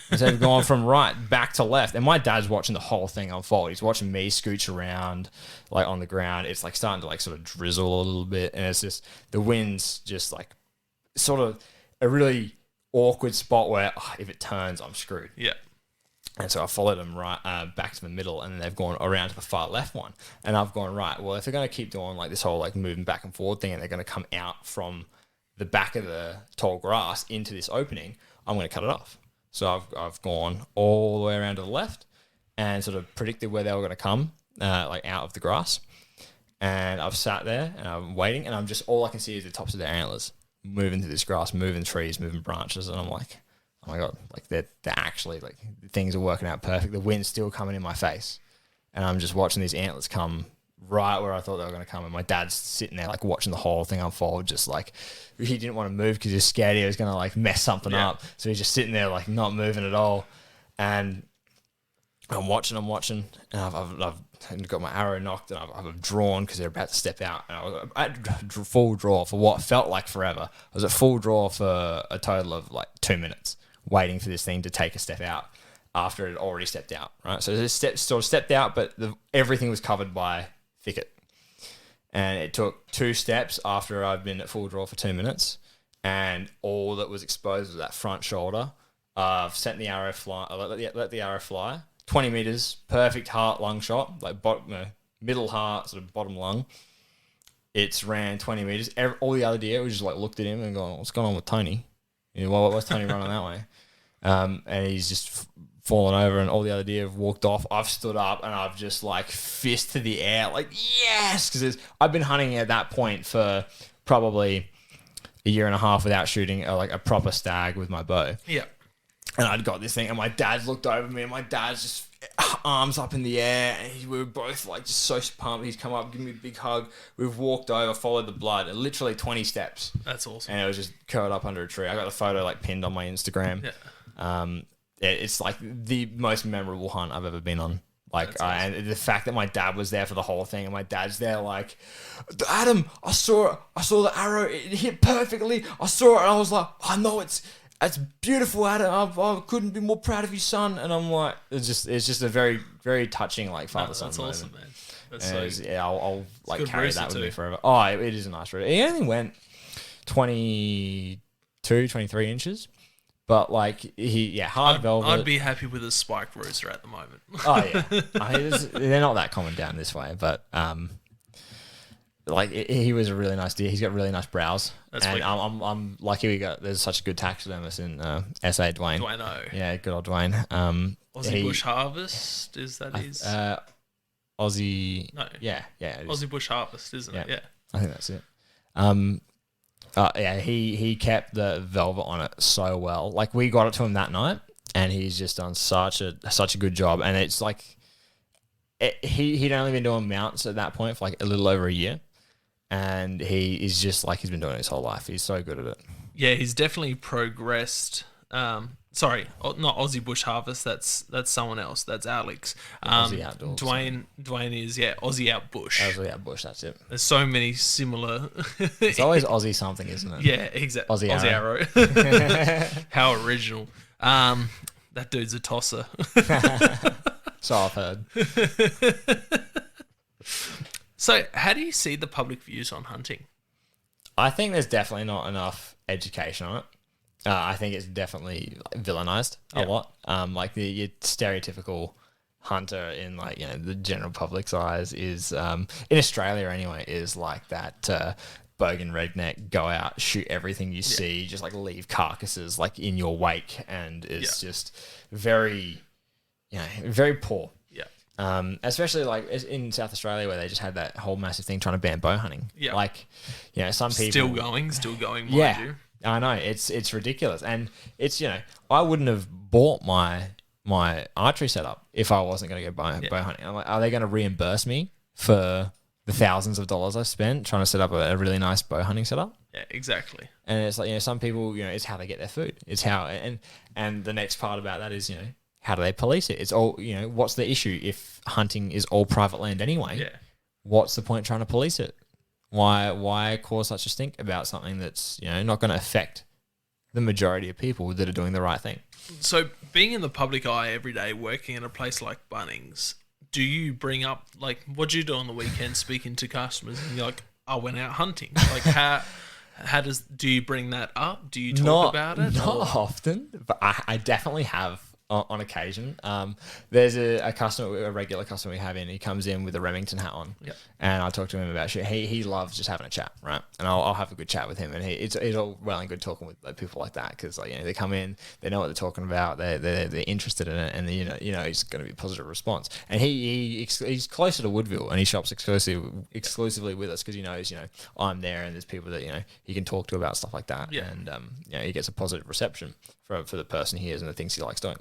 And so they've gone from right back to left. And my dad's watching the whole thing unfold. He's watching me scooch around like on the ground. It's like starting to like sort of drizzle a little bit. And it's just, the wind's just like sort of a really awkward spot where if it turns, I'm screwed. Yeah. And so I followed them right back to the middle, and then they've gone around to the far left one. And I've gone, right, well, if they're going to keep doing like this whole like moving back and forward thing, and they're going to come out from the back of the tall grass into this opening, I'm going to cut it off. So I've gone all the way around to the left and sort of predicted where they were going to come, like out of the grass. And I've sat there and I'm waiting, and I'm just, all I can see is the tops of their antlers moving through this grass, moving trees, moving branches. And I'm like, oh my God, like they're actually, like things are working out perfect. The wind's still coming in my face. And I'm just watching these antlers come right where I thought they were going to come. And my dad's sitting there like watching the whole thing unfold, just like he didn't want to move because he was scared he was going to like mess something up. So he's just sitting there like not moving at all. And I'm watching, and I've got my arrow knocked, and I've drawn because they're about to step out. And I was at full draw for what felt like forever. I was at full draw for a total of like 2 minutes, waiting for this thing to take a step out after it had already stepped out, right? So it sort of stepped out, but everything was covered by thicket. And it took 2 steps after I've been at full draw for 2 minutes, and all that was exposed was that front shoulder. I've sent the arrow fly, let the arrow fly. 20 meters, perfect heart lung shot, like middle heart, sort of bottom lung. It's ran 20 meters. All the other deer, we just like looked at him and gone, what's going on with Tony? What's Tony running that way? And he's just fallen over, and all the other deer have walked off. I've stood up, and I've just like fist to the air, like, yes! Because I've been hunting at that point for probably a year and a half without shooting like a proper stag with my bow. Yeah. And I'd got this thing, and my dad's looked over me, and my dad's just arms up in the air, and we were both like just so pumped. He's come up, given me a big hug. We've walked over, followed the blood, literally 20 steps. That's awesome. And it was just curled up under a tree. I got the photo like pinned on my Instagram. Yeah. It's like the most memorable hunt I've ever been on. Like, awesome. And the fact that my dad was there for the whole thing, and my dad's there like, Adam, I saw the arrow, it hit perfectly. I saw it, and I was like, I know it's beautiful, Adam. I couldn't be more proud of your son. And I'm like, it's just a very, very touching like father-son That's moment. awesome, man. That's I'll like carry that with me too. forever. Oh, it is a nice rooster. He only went 22, 23 inches. But like hard velvet. I'd be happy with a spiked rooster at the moment. Oh yeah, they're not that common down this way, but he was a really nice deer. He's got really nice brows, and I'm lucky there's such a good taxidermist in SA Dwayne. Dwayne-O. Yeah, good old Dwayne. Aussie Bush Harvest is that his? Aussie. No. Yeah. It is. Aussie Bush Harvest, isn't it? Yeah. I think that's it. He kept the velvet on it so well. Like we got it to him that night, and he's just done such a good job. And it's like he'd only been doing mounts at that point for like a little over a year, and he is just like he's been doing it his whole life. He's so good at it. Yeah, he's definitely progressed. Sorry, not Aussie Bush Harvest. That's someone else. That's Alex. Aussie Outdoors. Dwayne is Aussie Out Bush. Aussie Out Bush. That's it. There's so many similar. It's always Aussie something, isn't it? Yeah, exactly. Aussie Arrow. How original. That dude's a tosser. So I've heard. So, how do you see the public views on hunting? I think there's definitely not enough education on it. I think it's definitely villainized a lot. Like your stereotypical hunter in like the general public's eyes is in Australia anyway is like that bogan redneck, go out, shoot everything you see, just like leave carcasses like in your wake, and it's just very very poor. Especially like in South Australia where they just had that whole massive thing trying to ban bow hunting. Yeah, like some people still going. Mind you. I know it's ridiculous, and it's I wouldn't have bought my archery setup if I wasn't going to go bow hunting. I'm like, are they going to reimburse me for the thousands of dollars I spent trying to set up a really nice bow hunting setup? Yeah, exactly. And it's like some people it's how they get their food. It's how and the next part about that is how do they police it? It's all what's the issue if hunting is all private land anyway? Yeah. What's the point trying to police it? Why cause such a stink about something that's not going to affect the majority of people that are doing the right thing? So, being in the public eye every day, working in a place like Bunnings, do you bring up like what do you do on the weekend, speaking to customers, and you're like, I went out hunting? Like how do you bring that up? Do you talk about it? Not often, but I definitely have. On occasion, there's a customer, a regular customer we have in. He comes in with a Remington hat on, and I talk to him about shit. He loves just having a chat, right? And I'll have a good chat with him, and it's all well and good talking with people like that because they come in, they know what they're talking about, they're interested in it, and it's going to be a positive response. And he's closer to Woodville, and he shops exclusively with us because he knows I'm there, and there's people that he can talk to about stuff like that, and he gets a positive reception for the person he is and the things he likes doing.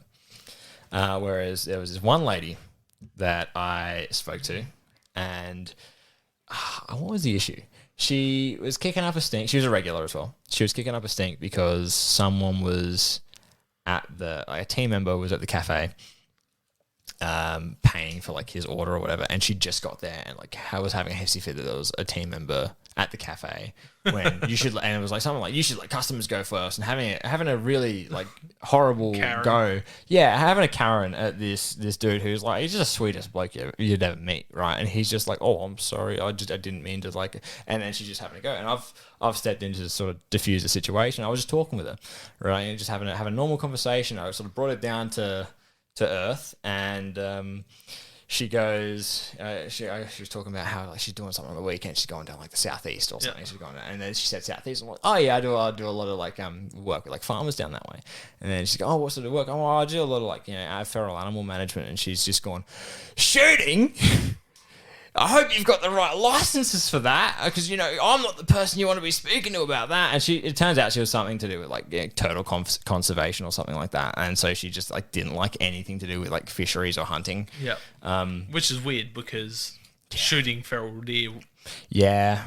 Whereas there was this one lady that I spoke to, and what was the issue? She was kicking up a stink. She was a regular as well. She was kicking up a stink because someone was at a team member was at the cafe, paying for like his order or whatever, and she just got there and like I was having a hissy fit that there was a team member at the cafe when you should, and it was like something like you should let customers go first, and having a really like horrible Karen. go, having a Karen at this dude who's like he's just the sweetest bloke you'd ever meet, right? And he's just like, oh, I'm sorry, I didn't mean to like, and then she's just having a go, and I've stepped in to sort of diffuse the situation. I was just talking with her, right, and just having a normal conversation. I sort of brought it down to earth, and she goes, she was talking about how like she's doing something on the weekend. She's going down like the southeast or something. She's going down, and then she said southeast. I'm like, oh yeah, I do a lot of like work with like farmers down that way. And then she's going, oh, what sort of work? Oh, I do a lot of like feral animal management. And she's just gone, shooting. I hope you've got the right licenses for that, because I'm not the person you want to be speaking to about that. And it turns out she was something to do with like turtle conservation or something like that, and so she just like didn't like anything to do with like fisheries or hunting. Yeah, which is weird because shooting feral deer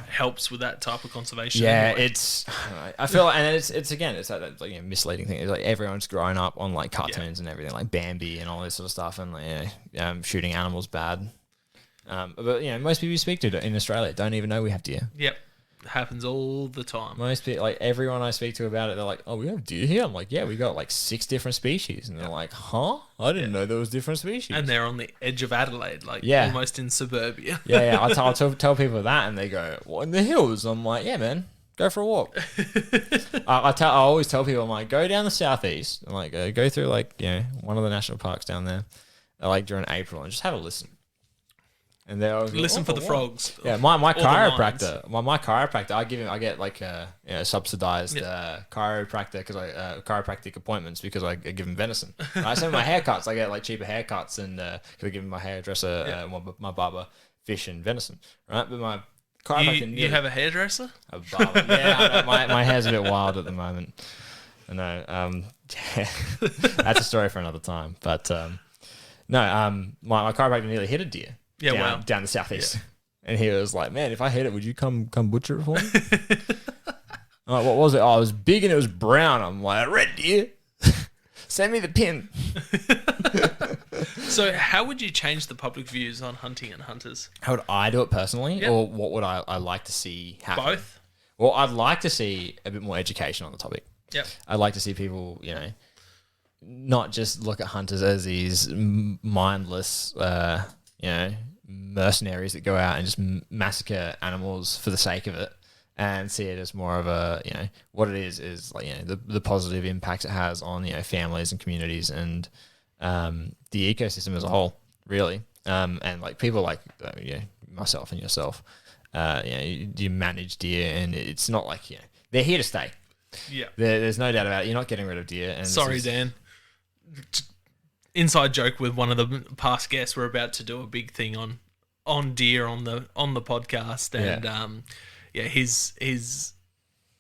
helps with that type of conservation. Yeah, anyway. I feel, and it's that like misleading thing. It's like everyone's grown up on like cartoons and everything, like Bambi and all this sort of stuff, and like, shooting animals bad. But most people you speak to in Australia don't even know we have deer. Yep, it happens all the time. Most people, like everyone I speak to about it, they're like, "Oh, we have deer here." I'm like, "Yeah, we got like 6 different species," and they're like, "Huh? I didn't know there was different species." And they're on the edge of Adelaide, like almost in suburbia. Yeah. I tell people that, and they go, "What, in the hills?" I'm like, "Yeah, man, go for a walk." I always tell people, I'm like, go down the southeast, and like go through like one of the national parks down there, like during April, and just have a listen. And they always listen for the frogs. Yeah, my chiropractor, my chiropractor, I get like subsidized chiropractor because chiropractic appointments because I give him venison. I send my haircuts, I get like cheaper haircuts, and because I give my hairdresser, my barber, fish and venison, right? But my chiropractor, you have a hairdresser? A barber, yeah. I know, my hair's a bit wild at the moment. I know. That's a story for another time. But my chiropractor nearly hit a deer. Yeah, down the southeast, and he was like, "Man, if I hit it, would you come butcher it for me?" I'm like, "What was it? Oh, it was big and it was brown." I'm like, "Red deer, send me the pin." So, how would you change the public views on hunting and hunters? How would I do it personally, or what would I like to see happen? Both. Well, I'd like to see a bit more education on the topic. Yep. I'd like to see people, not just look at hunters as these mindless, mercenaries that go out and just massacre animals for the sake of it, and see it as more of a, what it is like, the positive impacts it has on, families and communities and the ecosystem as a whole, really. And like people like, myself and yourself, you manage deer, and it's not like, they're here to stay. Yeah. There's no doubt about it. You're not getting rid of deer. And sorry, Dan. Inside joke with one of the past guests. We're about to do a big thing on deer on the podcast, and he's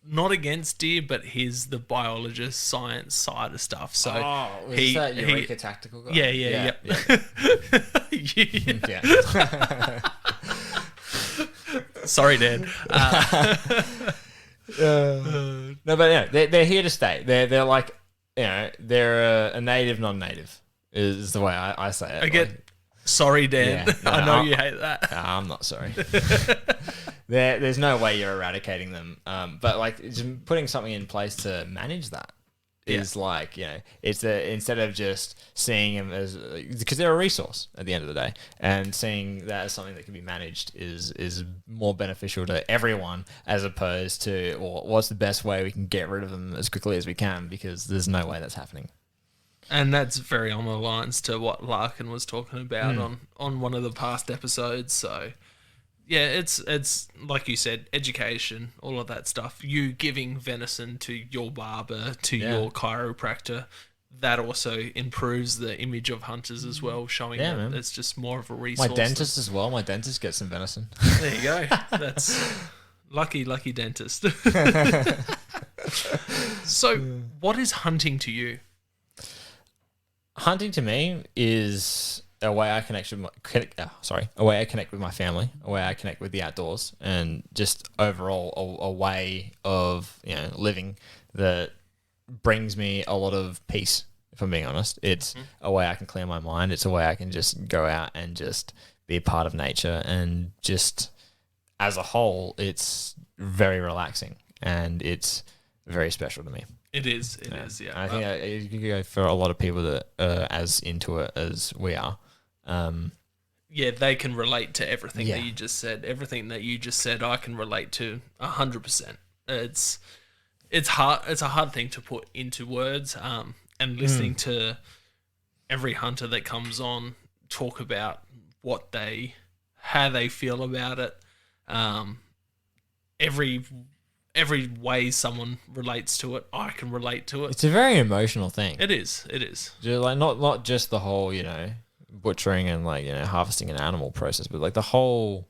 not against deer, but he's the biologist, science side of stuff. So was that Eureka Tactical guy? Yeah. Sorry, Dan. No, but they're here to stay. They're like, they're a native, non-native is the way I say it. I get sorry, Dan. I know you hate that. I'm not sorry. There's no way you're eradicating them. But like just putting something in place to manage that is like, it's instead of just seeing them as, because they're a resource at the end of the day, and seeing that as something that can be managed is more beneficial to everyone, as opposed to, well, what's the best way we can get rid of them as quickly as we can, because there's no way that's happening. And that's very on the lines to what Larkin was talking about on one of the past episodes. So yeah, it's like you said, education, all of that stuff. You giving venison to your barber, to your chiropractor, that also improves the image of hunters as well, showing that it's just more of a resource. My dentist as well. My dentist gets some venison. There you go. That's lucky dentist. So, what is hunting to you? Hunting to me is a way I connect with a way I connect with my family, a way I connect with the outdoors, and just overall a way of living that brings me a lot of peace. If I'm being honest, it's a way I can clear my mind. It's a way I can just go out and just be a part of nature, and just as a whole, it's very relaxing and it's very special to me. It is, yeah. I think you can go for a lot of people that are as into it as we are. They can relate to everything that you just said. Everything that you just said, I can relate to 100%. It's hard. It's a hard thing to put into words. And listening to every hunter that comes on talk about how they feel about it. Every way someone relates to it, I can relate to it. It's a very emotional thing. It is. Like not just the whole, butchering and like, you know, harvesting an animal process, but like the whole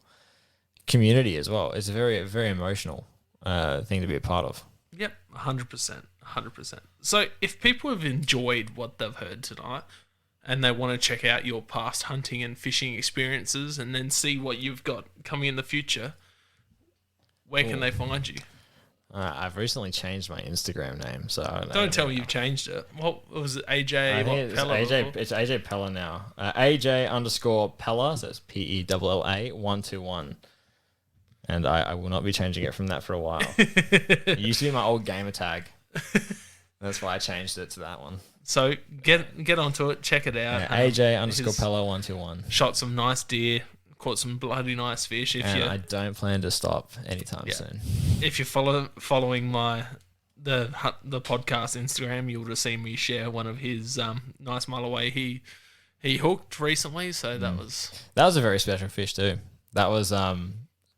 community as well. It's a very, very emotional thing to be a part of. Yep, 100%. 100%. So if people have enjoyed what they've heard tonight and they want to check out your past hunting and fishing experiences and then see what you've got coming in the future, where can they find you? I've recently changed my Instagram name, so I don't tell me you've changed it. What was it? AJ? I think it's AJ Pella now. AJ_Pella, so it's PELLA 121. And I will not be changing it from that for a while. It used to be my old gamer tag. That's why I changed it to that one. So get onto it, check it out. Yeah, AJ_Pella 121. Shot some nice deer, caught some bloody nice fish. I don't plan to stop anytime soon. If you're following the podcast Instagram, you'll just see me share one of his nice mulloway he hooked recently. So that was a very special fish too. That was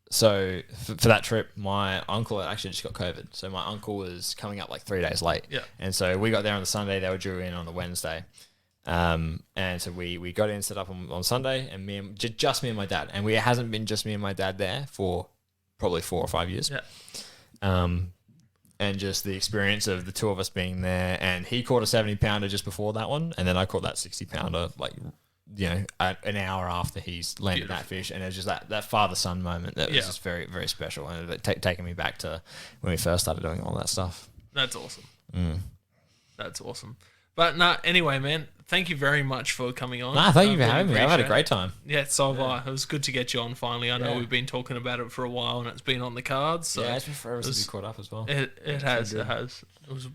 so for that trip, my uncle actually just got COVID. So my uncle was coming up like 3 days late. Yeah. And so we got there on the Sunday. They were due in on the Wednesday. And so we got in, set up on Sunday, and just me and my dad. And it hasn't been just me and my dad there for probably 4 or 5 years. Yeah. And just the experience of the two of us being there. And he caught a 70-pounder just before that one. And then I caught that 60-pounder like, you know, an hour after he's landed that fish, and it was just that father-son moment that was just very, very special, and it taking me back to when we first started doing all that stuff. That's awesome. That's awesome. But anyway, man, thank you very much for coming on. Thank you for having me. I've had a great time. Yeah, so have I. It was good to get you on finally. I know we've been talking about it for a while, and it's been on the cards. So it's been forever since we caught up as well. It has. It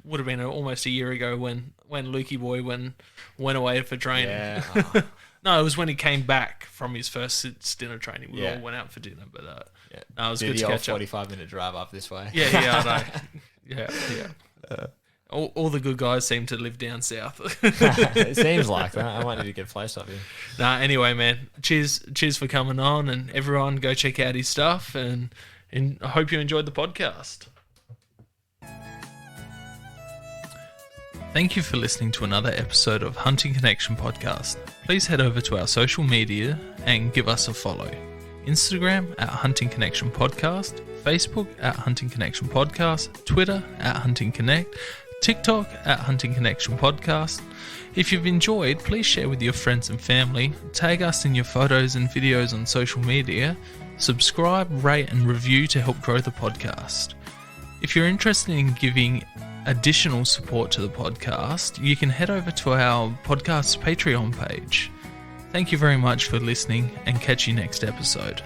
would have been almost a year ago when Lukey boy went away for training. Yeah. No, it was when he came back from his first stint of training. We all went out for dinner, but it was good to catch up. 45-minute drive up this way. Yeah, I know. Yeah. All the good guys seem to live down south. It seems like that. I might need to get a place up here. Anyway, man, cheers for coming on, and everyone go check out his stuff, and I hope you enjoyed the podcast. Thank you for listening to another episode of Hunting Connection Podcast. Please head over to our social media and give us a follow. Instagram at Hunting Connection Podcast, Facebook at Hunting Connection Podcast, Twitter at Hunting Connect, TikTok at Hunting Connection Podcast. If you've enjoyed, please share with your friends and family, tag us in your photos and videos on social media, subscribe, rate and review to help grow the podcast. If you're interested in giving additional support to the podcast, you can head over to our podcast's Patreon page. Thank you very much for listening, and catch you next episode.